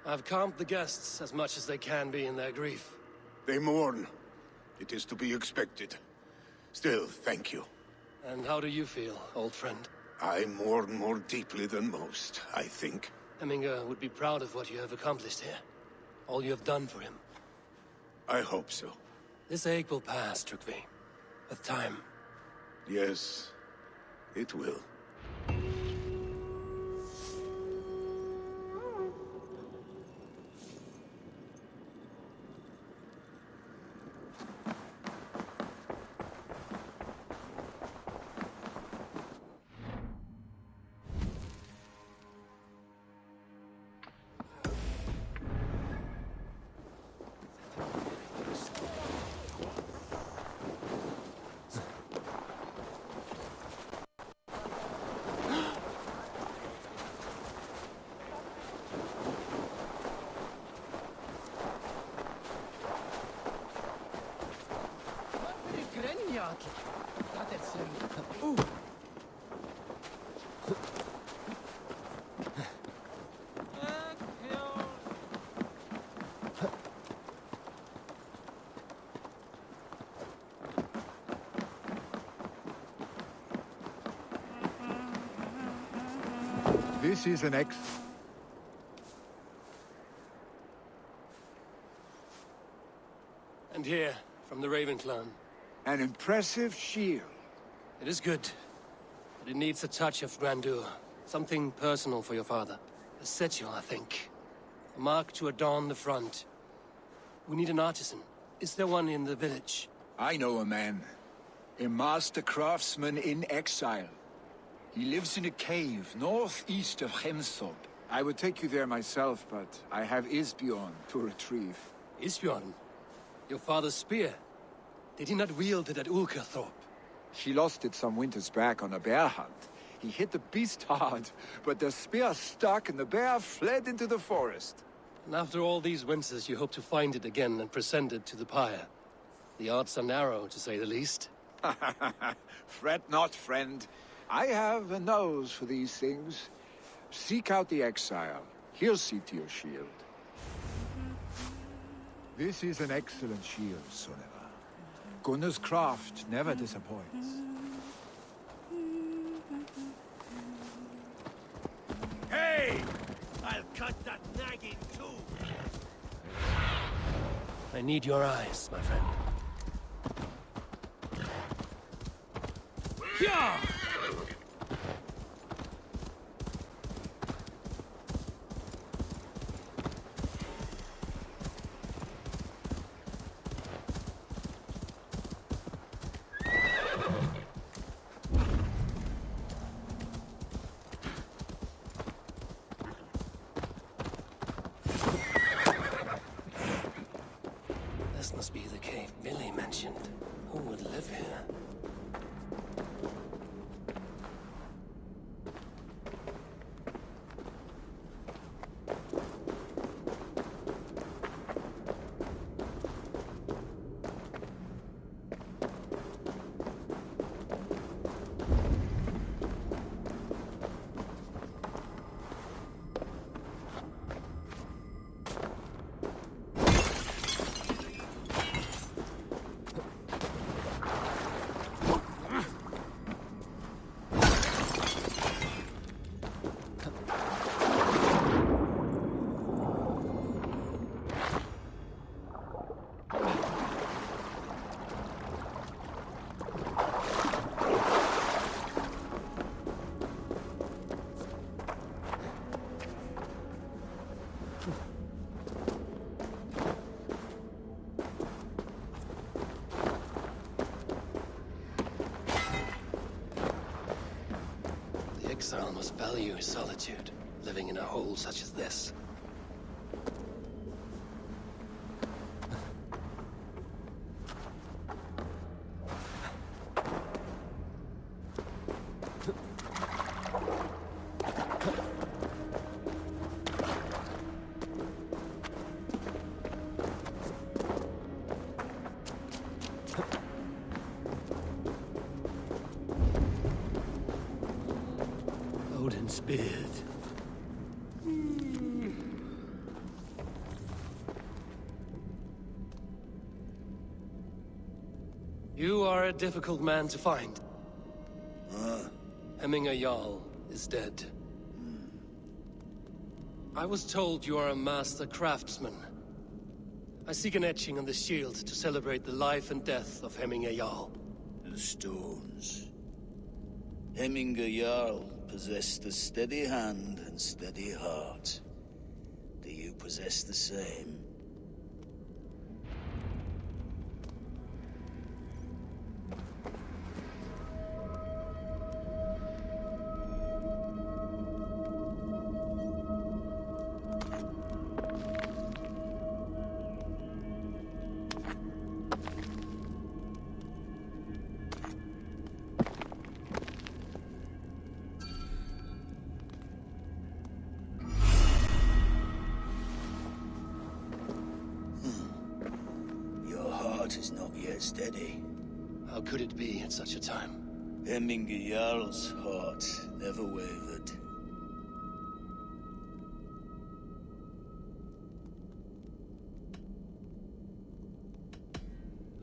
I've calmed the guests as much as they can be in their grief. They mourn. It is to be expected. Still, thank you. And how do you feel, old friend? I mourn more deeply than most, I think. Hemminger would be proud of what you have accomplished here. All you have done for him. I hope so. This ache will pass, Trugvi. With time. Yes, it will. This is an ex... And here, from the Raven clan. An impressive shield. It is good, but it needs a touch of grandeur. Something personal for your father. A sigil, I think. A mark to adorn the front. We need an artisan. Is there one in the village? I know a man. A master craftsman in exile. He lives in a cave northeast of Hemsop. I would take you there myself, but I have Isbjorn to retrieve. Isbjorn? Your father's spear? Did he not wield it at Ulkerthorpe? He lost it some winters back on a bear hunt. He hit the beast hard, but the spear stuck and the bear fled into the forest. And after all these winters, you hope to find it again and present it to the pyre. The odds are narrow, to say the least. Fret not, friend. I have a nose for these things. Seek out the exile. He'll see to your shield. This is an excellent shield, Soneva. Gunnar's craft never disappoints. Hey! I'll cut that nag in two! I need your eyes, my friend. Yeah! This must be the cave Billy mentioned. Who would live here? The exile must value his solitude, living in a hole such as this. Odin's beard. You are a difficult man to find. Hemminger Jarl is dead. I was told you are a master craftsman. I seek an etching on the shield to celebrate the life and death of Hemminger Jarl. The stones. Hemminger Jarl possessed a steady hand and steady heart. Do you possess the same? Is not yet steady. How How could it be at such a time? Hemminger Jarl's heart never wavered.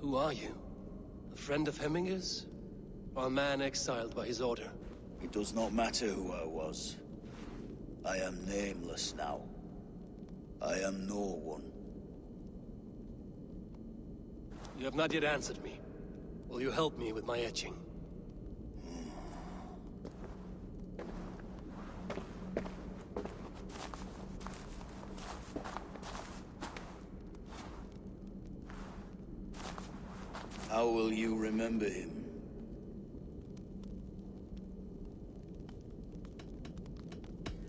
Who are you? A friend of Hemminger's? Or a man exiled by his order? It does not matter who I was. I am nameless now. I am no one. You have not yet answered me. Will you help me with my etching? How will you remember him?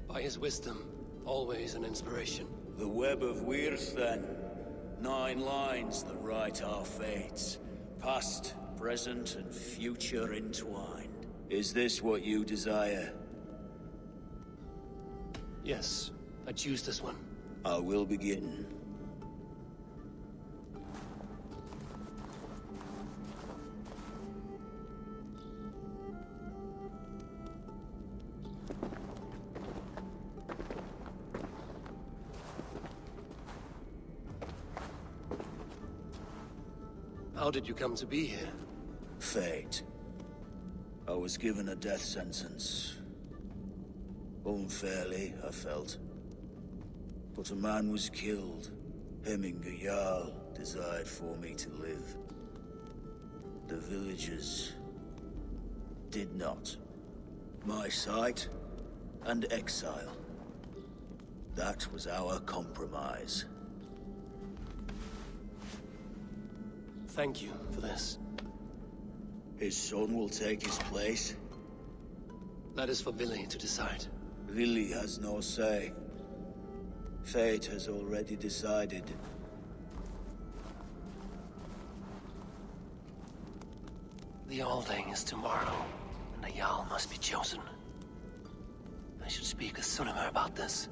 By his wisdom, always an inspiration. The web of Wirth, then. 9 lines that write our fates. Past, present, and future entwined. Is this what you desire? Yes, I choose this one. I will begin. How did you come to be here? Fate. I was given a death sentence. Unfairly, I felt. But a man was killed. Hemminger Jarl desired for me to live. The villagers did not. My sight and exile. That was our compromise. Thank you for this. His son will take his place. That is for Vili to decide. Vili has no say. Fate has already decided. The Alding is tomorrow, and the Jarl must be chosen. I should speak with Sunnema about this.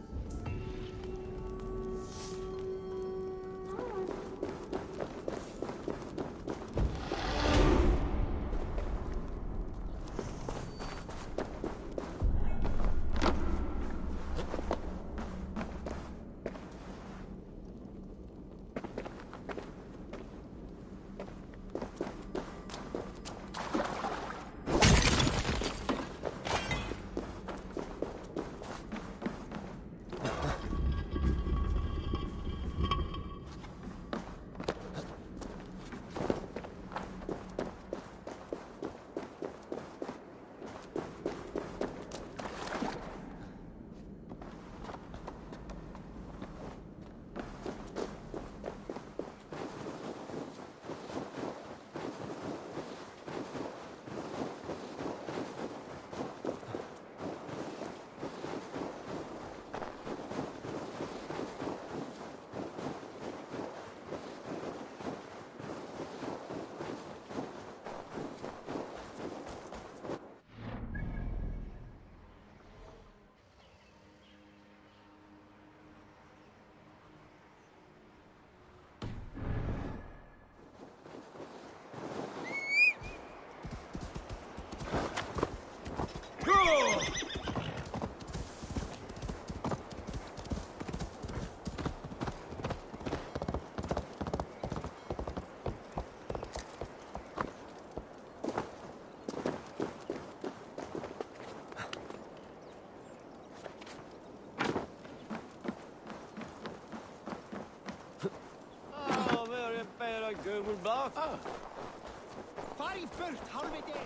Far í burt, hálfviti!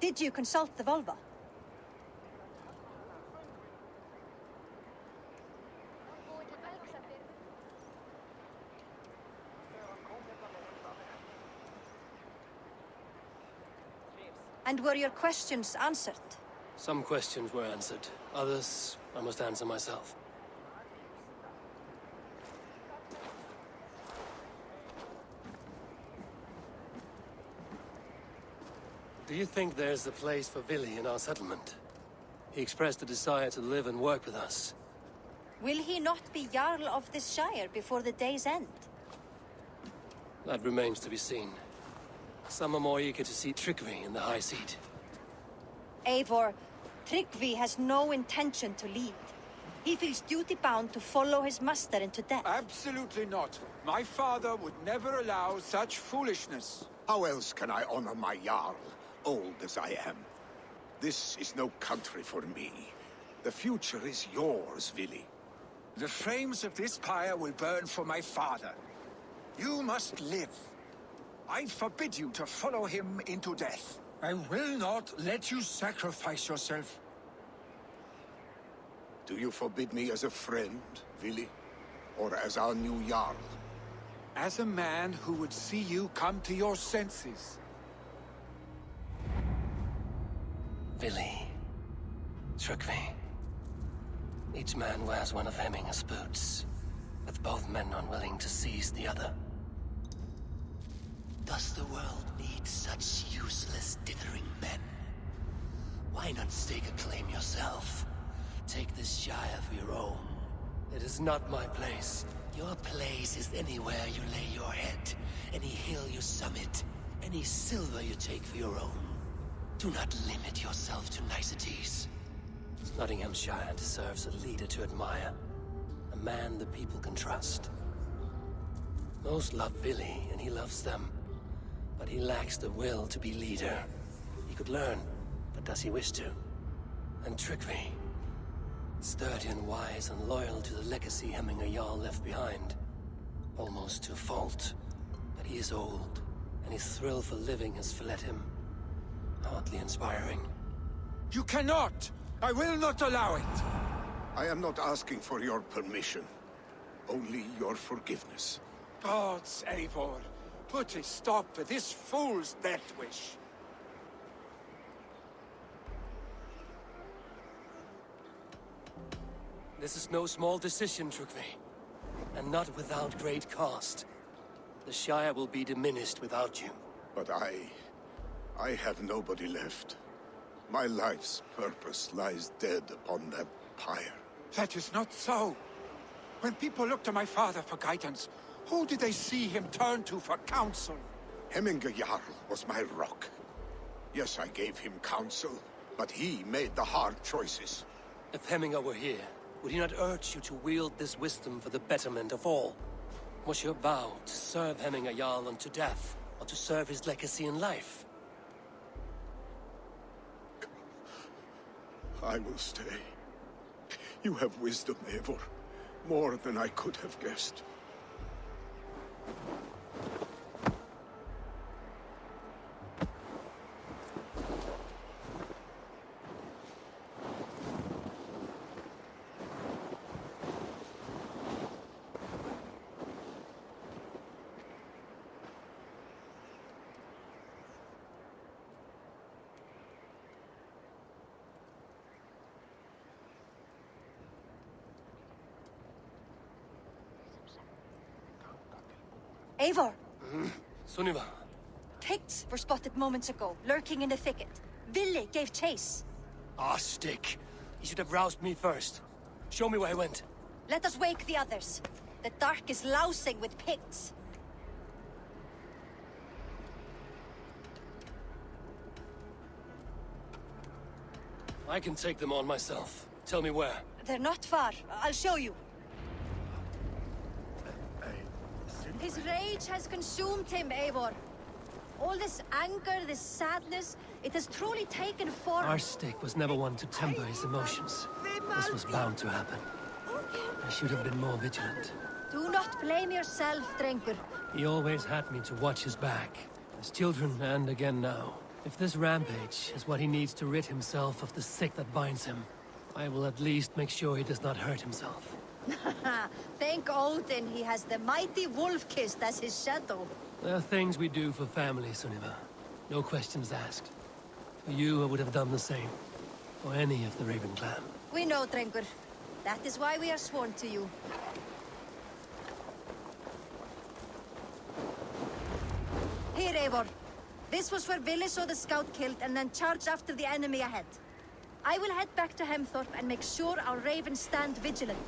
Did you consult the Volva? And were your questions answered? Some questions were answered. Others, I must answer myself. Do you think there's a place for Vili in our settlement? He expressed a desire to live and work with us. Will he not be Jarl of this Shire before the day's end? That remains to be seen. Some are more eager to see trickery in the high seat. Eivor, Tryggvi has no intention to lead. He feels duty-bound to follow his master into death. Absolutely not. My father would never allow such foolishness. How else can I honor my Jarl, old as I am? This is no country for me. The future is yours, Vili. The flames of this pyre will burn for my father. You must live. I forbid you to follow him into death. I will not let you sacrifice yourself. Do you forbid me as a friend, Vili? Or as our new Jarl? As a man who would see you come to your senses. Vili. Tryggvi. Each man wears one of Hemminger's boots, with both men unwilling to seize the other. Does the world need such useless, dithering men? Why not stake a claim yourself? Take this Shire for your own. It is not my place. Your place is anywhere you lay your head, any hill you summit, any silver you take for your own. Do not limit yourself to niceties. Snotinghamscire deserves a leader to admire. A man the people can trust. Most love Vili, and he loves them. But he lacks the will to be leader. He could learn, but does he wish to? And Tryggvi. Sturdy and wise and loyal to the legacy Hemminger Jarl left behind. Almost to a fault. But he is old, and his thrill for living has fled him. Hardly inspiring. You cannot! I will not allow it! I am not asking for your permission. Only your forgiveness. Gods, Eivor. Put a stop to this fool's death wish. This is no small decision, Tryggvi. And not without great cost. The Shire will be diminished without you. But I have nobody left. My life's purpose lies dead upon that pyre. That is not so. When people look to my father for guidance, who did they see him turn to for counsel? Hemminger Jarl was my rock. Yes, I gave him counsel, but he made the hard choices. If Hemminger were here, would he not urge you to wield this wisdom for the betterment of all? Was your vow to serve Hemminger Jarl unto death, or to serve his legacy in life? I will stay. You have wisdom, Eivor. More than I could have guessed. Eivor! Sunniva. Picts were spotted moments ago, lurking in the thicket. Vili gave chase. Ah, stick. He should have roused me first. Show me where he went. Let us wake the others. The dark is lousing with Picts. I can take them on myself. Tell me where. They're not far. I'll show you. His rage has consumed him, Eivor. All this anger, this sadness, it has truly taken form. Our stick was never one to temper his emotions. This was bound to happen. I should have been more vigilant. Do not blame yourself, Drengur. He always had me to watch his back. As children and again now. If this rampage is what he needs to rid himself of the sick that binds him, I will at least make sure he does not hurt himself. Thank Odin he has the mighty Wolf-Kissed as his shadow. There are things we do for family, Sunniva. No questions asked. For you, I would have done the same. For any of the Raven clan. We know, Drengur. That is why we are sworn to you. Here, Eivor. This was where Vili saw the scout killed and then charged after the enemy ahead. I will head back to Hemthorpe and make sure our ravens stand vigilant.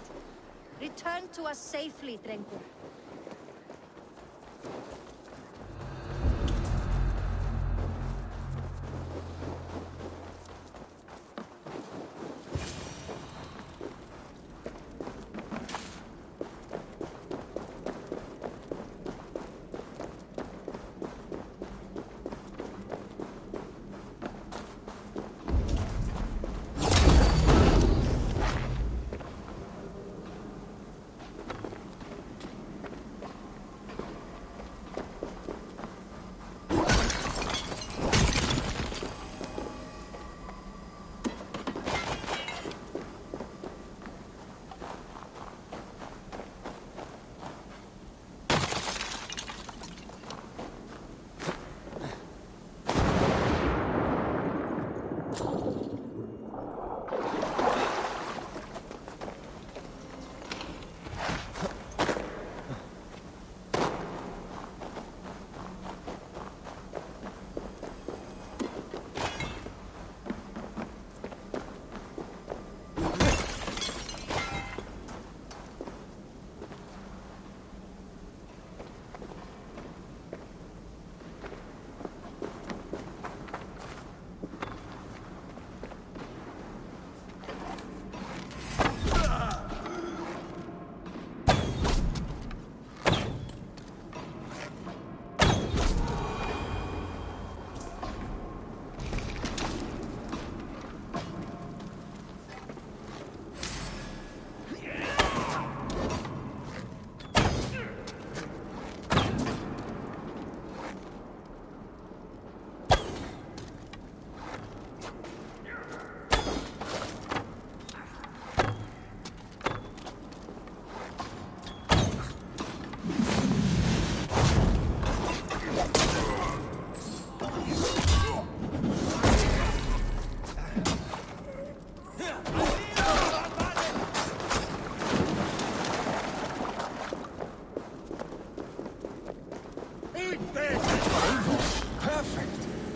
Return to us safely, Drengur.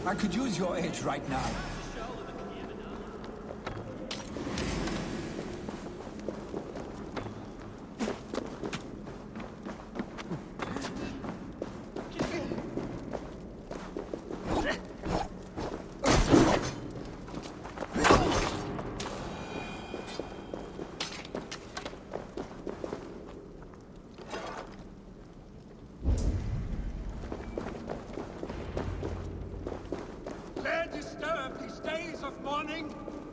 I could use your aid right now.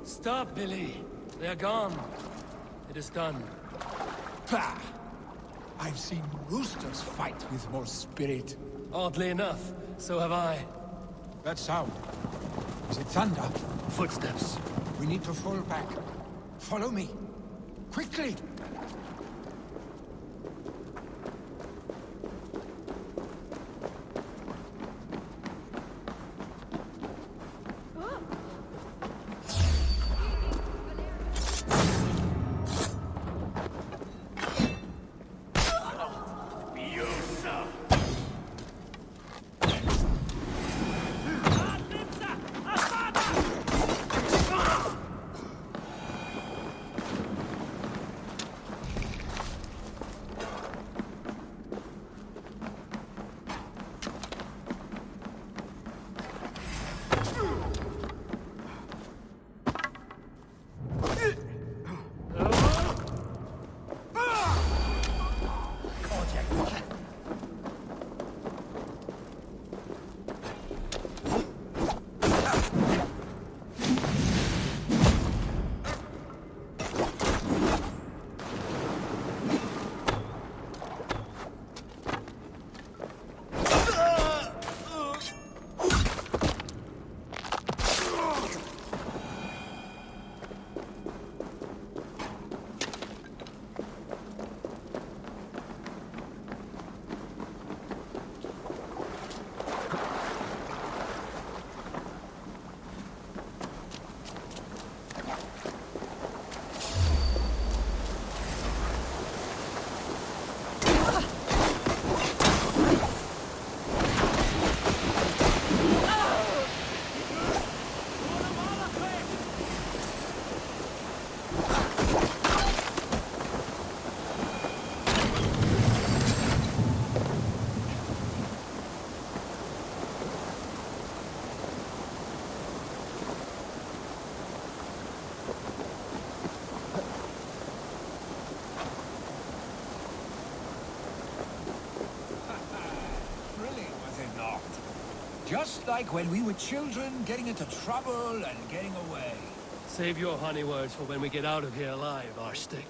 Stop, Billy. They're gone. It is done. Pah! I've seen roosters fight with more spirit. Oddly enough, so have I. That sound. Is it thunder? Footsteps. We need to fall back. Follow me. Quickly! Just like when we were children, getting into trouble and getting away. Save your honey words for when we get out of here alive, Arstick.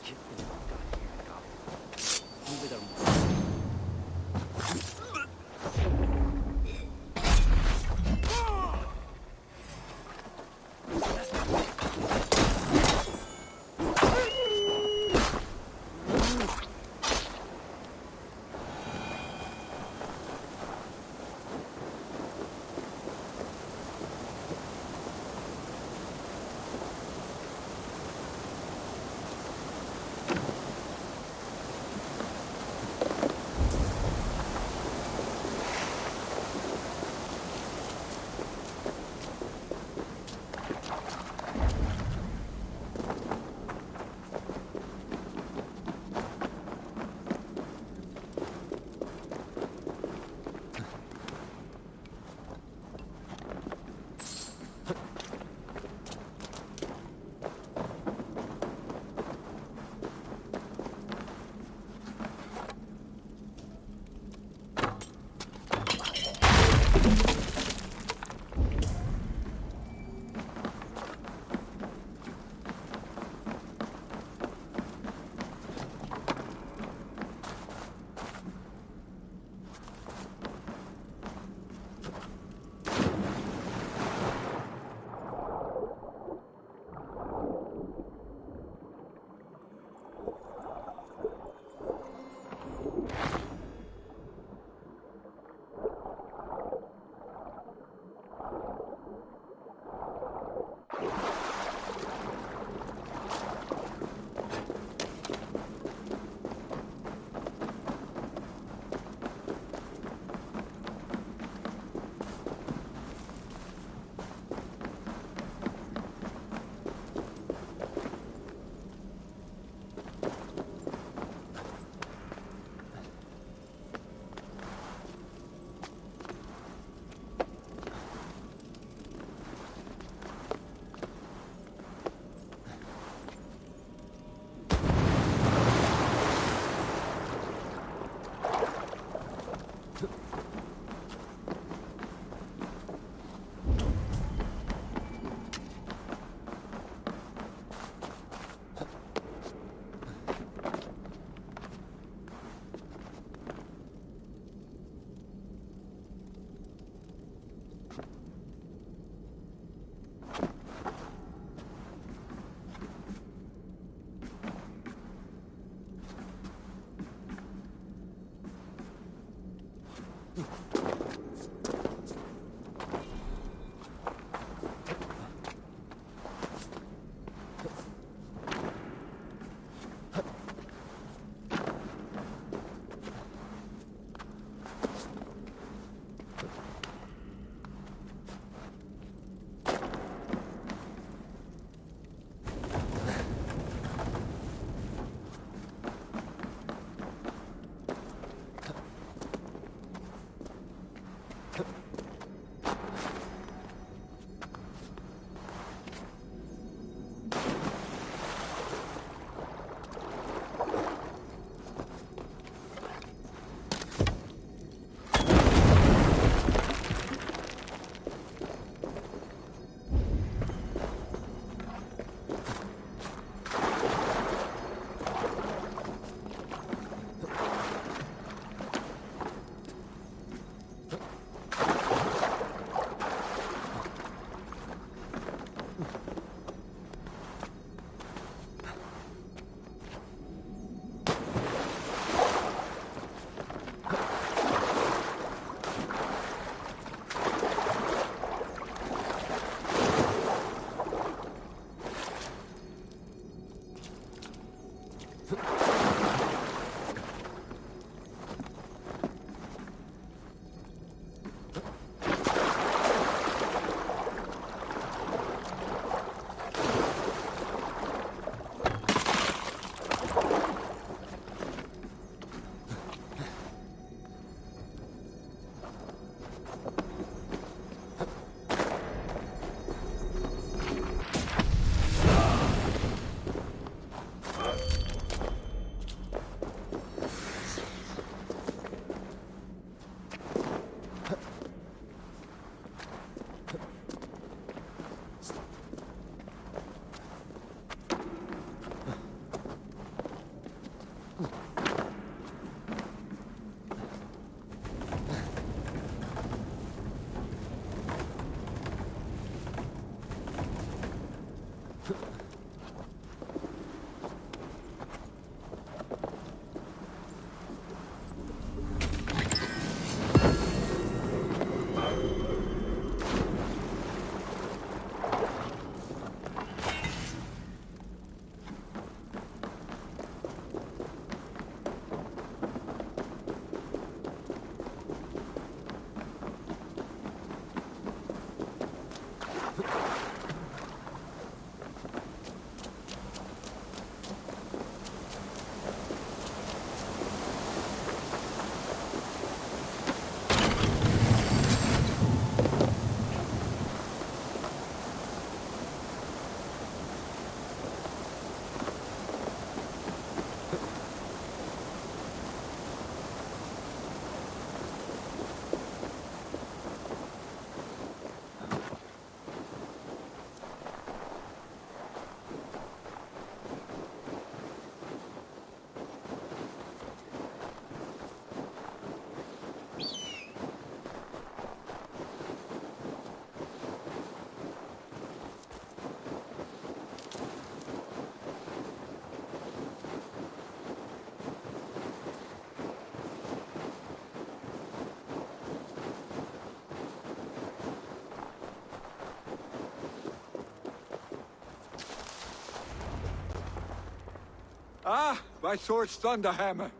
Ah, my sword's thunderhammer.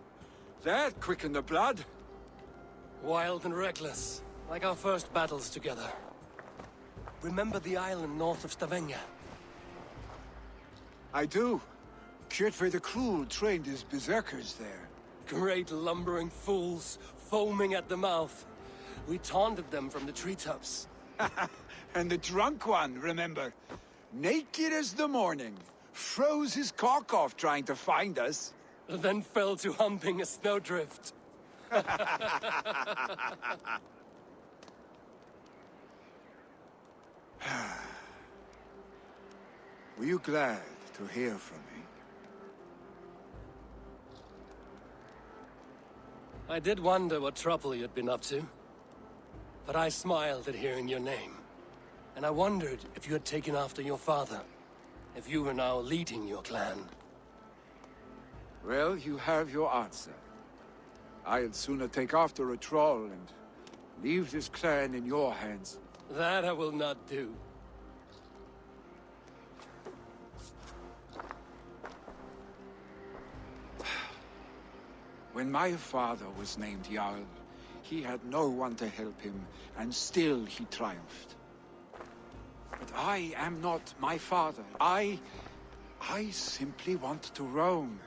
That quickened the blood. Wild and reckless, like our first battles together. Remember the island north of Stavanger? I do. Kjotve the Cruel trained his berserkers there. Great lumbering fools, foaming at the mouth. We taunted them from the treetops. And the drunk one, remember? Naked as the morning. Froze his cock off trying to find us. Then fell to humping a snowdrift. Were you glad to hear from me? I did wonder what trouble you'd been up to. But I smiled at hearing your name. And I wondered if you had taken after your father. If you were now leading your clan. Well, you have your answer. I'd sooner take after a troll and leave this clan in your hands. That I will not do. When my father was named Jarl, he had no one to help him, and still he triumphed. But I am not my father. I simply want to roam.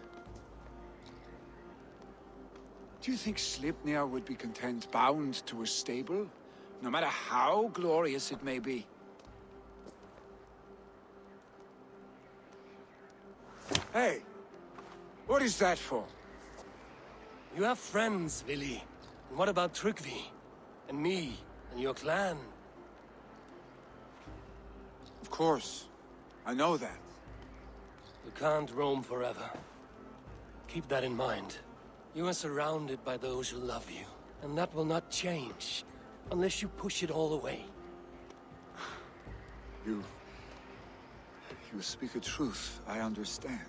Do you think Sleipnir would be content bound to a stable, no matter how glorious it may be? Hey! What is that for? You have friends, Vili. And what about Tryggvi? And me? And your clan? Of course. I know that. You can't roam forever. Keep that in mind. You are surrounded by those who love you. And that will not change. Unless you push it all away. You speak a truth, I understand.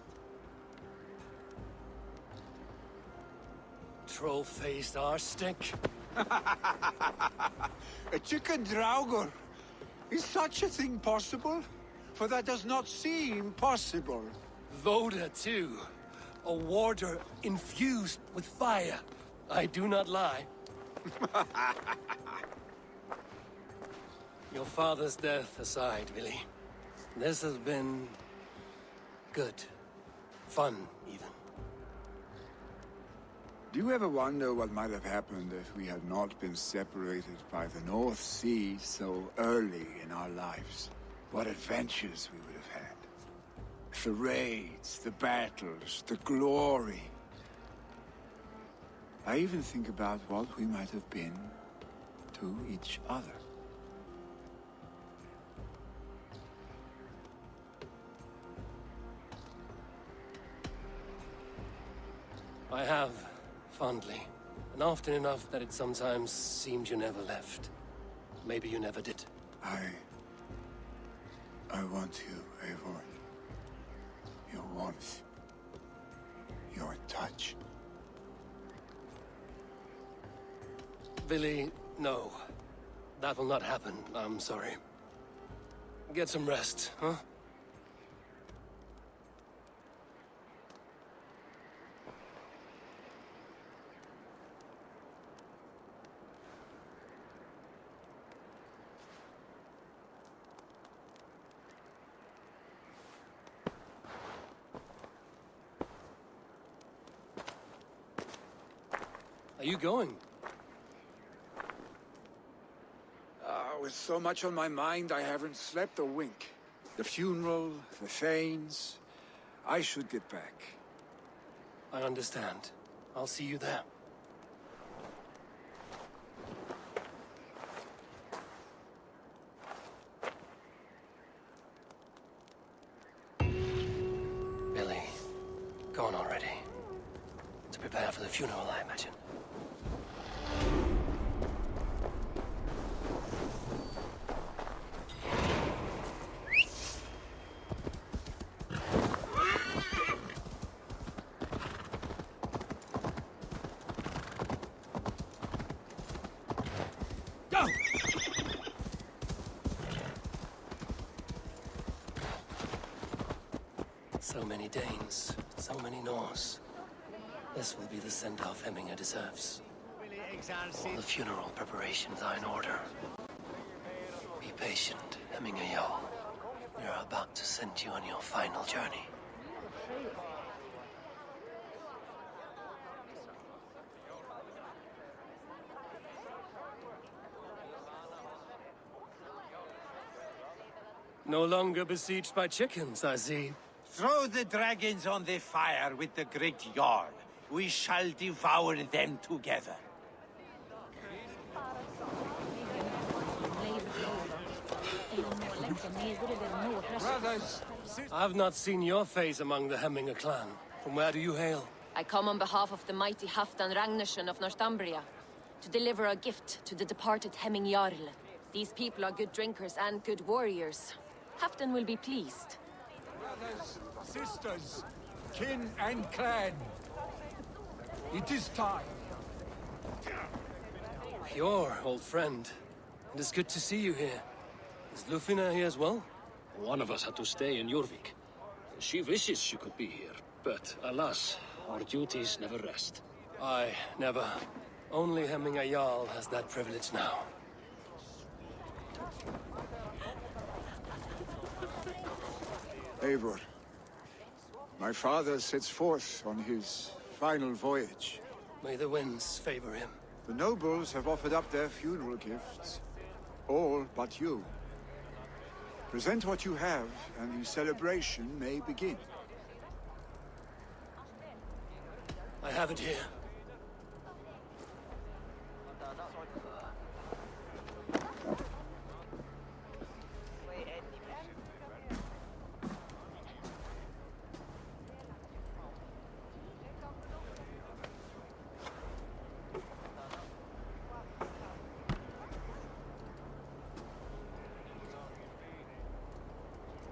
Troll-faced arse-stick. A chicken draugr! Is such a thing possible? For that does not seem possible. Voda, too. A warder infused with fire. I do not lie. Your father's death aside, Vili. This has been... good. Fun, even. Do you ever wonder what might have happened if we had not been separated by the North Sea so early in our lives? What adventures we would have had. The raids, the battles, the glory. I even think about what we might have been to each other. I have, fondly. And often enough that it sometimes seems you never left. Maybe you never did. I want you, Eivor. Your warmth. Your touch. Vili, no. That will not happen, I'm sorry. Get some rest, huh? Are you going? With so much on my mind, I haven't slept a wink. The funeral, the Thanes... I should get back. I understand. I'll see you there. Billy, go on already. To prepare for the funeral, I imagine. So many Danes, So many Norse. This will be the send-off Hemminger deserves. All the funeral preparations are in order. Be patient, Hemminger Jarl. We are about to send you on your final journey. No longer besieged by chickens, I see. Throw the dragons on the fire with the great Jarl. We shall devour them together. Brothers! I've not seen your face among the Hemminger clan. From where do you hail? I come on behalf of the mighty Halfdan Ragnarsson of Northumbria to deliver a gift to the departed Hemming Jarl. These people are good drinkers and good warriors. Halfdan will be pleased. Brothers, sisters, kin and clan. It is time. Your old friend. It is good to see you here. Is Lufina here as well? One of us had to stay in Jorvik. She wishes she could be here, but alas, our duties never rest. Aye, never. Only Hemminger Jarl has that privilege now. Eivor, my father sets forth on his final voyage. May the winds favor him. The nobles have offered up their funeral gifts. All but you. Present what you have, and the celebration may begin. I have it here.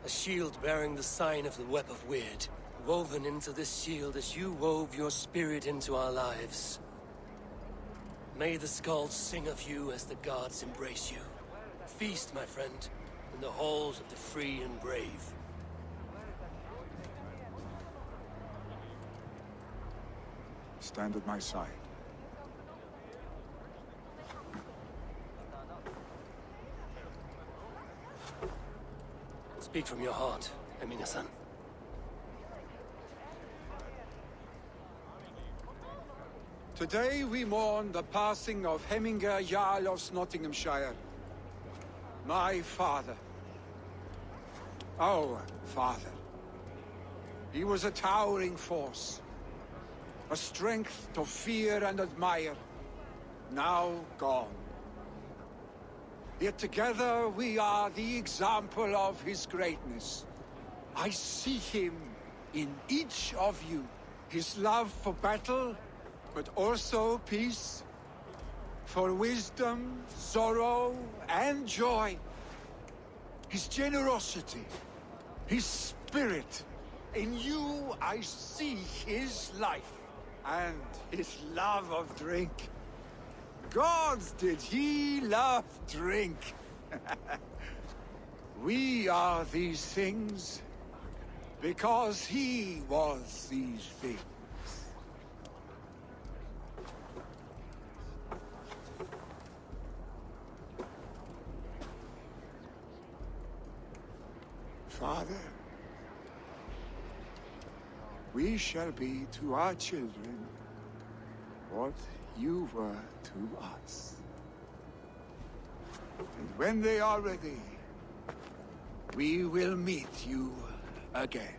A shield bearing the sign of the Web of Weird, woven into this shield as you wove your spirit into our lives. May the skulls sing of you as the gods embrace you. Feast, my friend, in the halls of the free and brave. Stand at my side. Speak from your heart, Hemminger-san. Today we mourn the passing of Hemminger Jarl of Snotinghamscire. My father. Our father. He was a towering force. A strength to fear and admire. Now gone. Yet together we are the example of his greatness. I see him in each of you. His love for battle, but also peace. For wisdom, sorrow, and joy. His generosity, his spirit. In you I see his life, and his love of drink. Gods, did he love drink! We are these things because he was these things. Father, we shall be to our children what you were to us. And when they are ready, we will meet you again.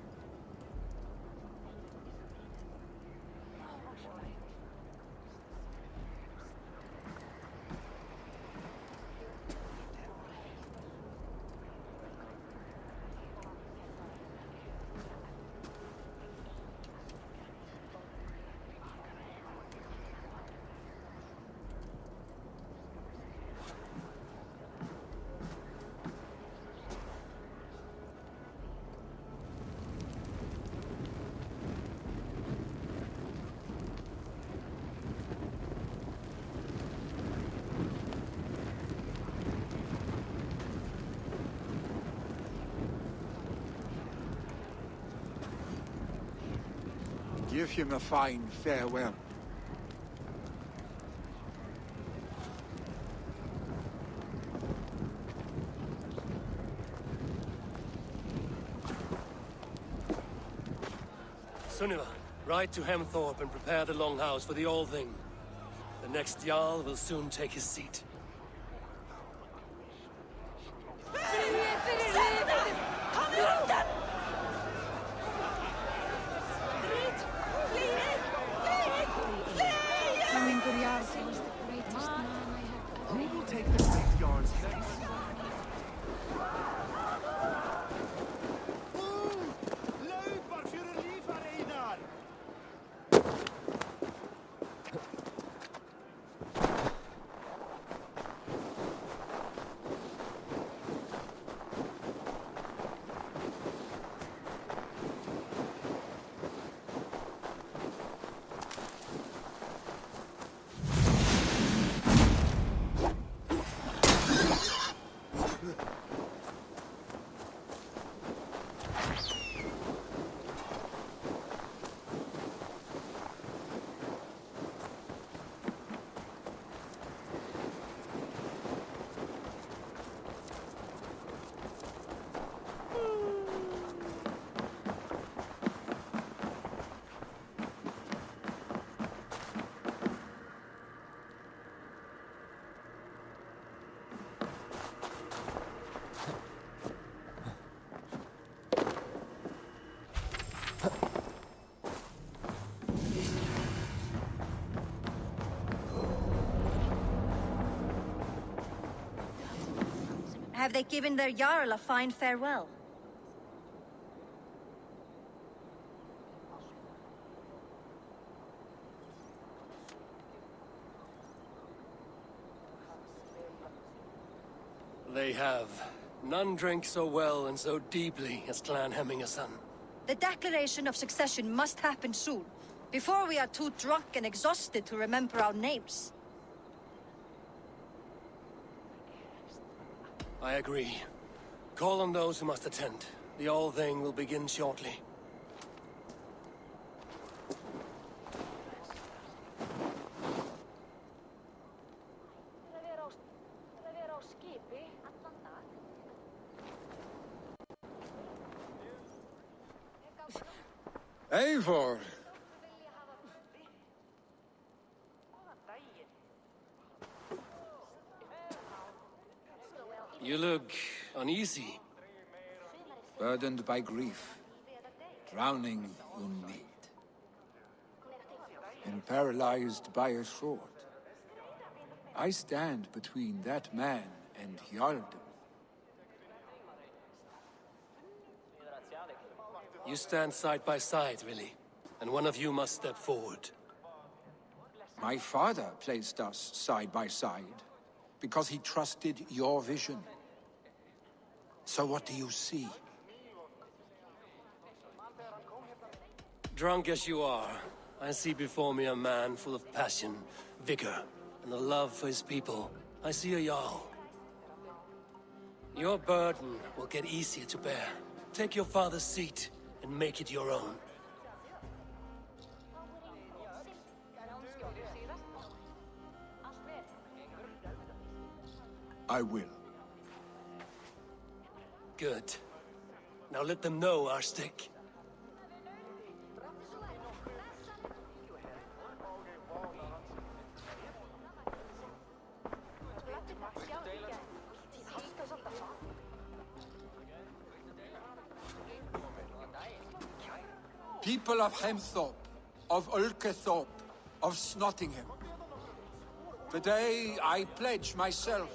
Give him a fine farewell. Sunniva, ride to Hemthorpe and prepare the Longhouse for the All-Thing. The next Jarl will soon take his seat. Who will take the great Jarl's place? Have they given their Jarl a fine farewell? They have. None drank so well and so deeply as Clan Hemmingerson. The declaration of succession must happen soon, before we are too drunk and exhausted to remember our names. I agree. Call on those who must attend. The All-Thing will begin shortly. Eivor! You look uneasy. Burdened by grief, drowning in need, and paralyzed by a sword. I stand between that man and Hjarldom. You stand side by side, really, and one of you must step forward. My father placed us side by side, because he trusted your vision. So what do you see? Drunk as you are, I see before me a man full of passion, vigor, and a love for his people. I see a Jarl. Your burden will get easier to bear. Take your father's seat and make it your own. I will. Good. Now let them know our stick. People of Hemthorpe, of Ulkethorpe, of Snotingham. Today I pledge myself.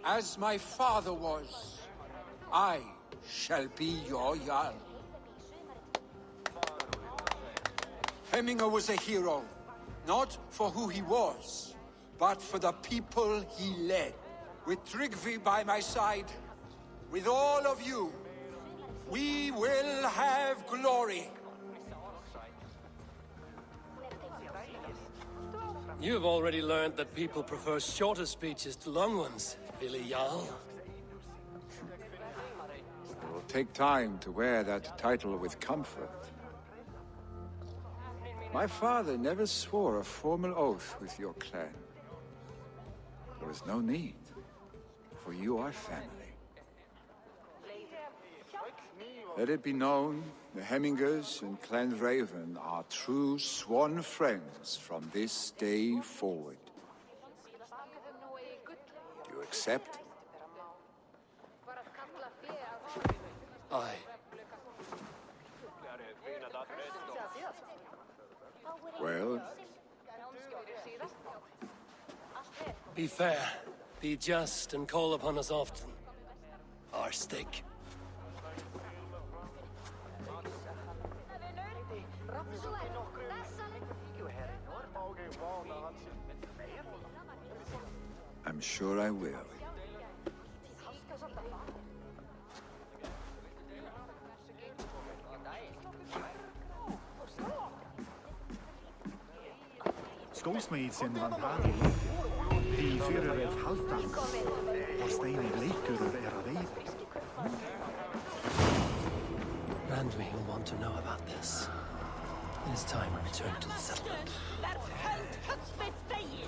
As my father was, I shall be your Jarl. Hemminger was a hero, not for who he was, but for the people he led. With Tryggvi by my side, with all of you, we will have glory. You've already learned that people prefer shorter speeches to long ones, Billy Jarl. It will take time to wear that title with comfort. My father never swore a formal oath with your clan. There was no need, for you are family. Let it be known, the Hemmingers and Clan Raven are true sworn friends from this day forward. Do you accept? Aye. Well? Be fair, be just, and call upon us often. Our stick. I'm sure I will. Skósmeids in Valhalla. Die fyrirreið Haldans. Og steinir leikurur að veiða. Randwi will want to know about this. It is time we return to the settlement. That's held husband's day.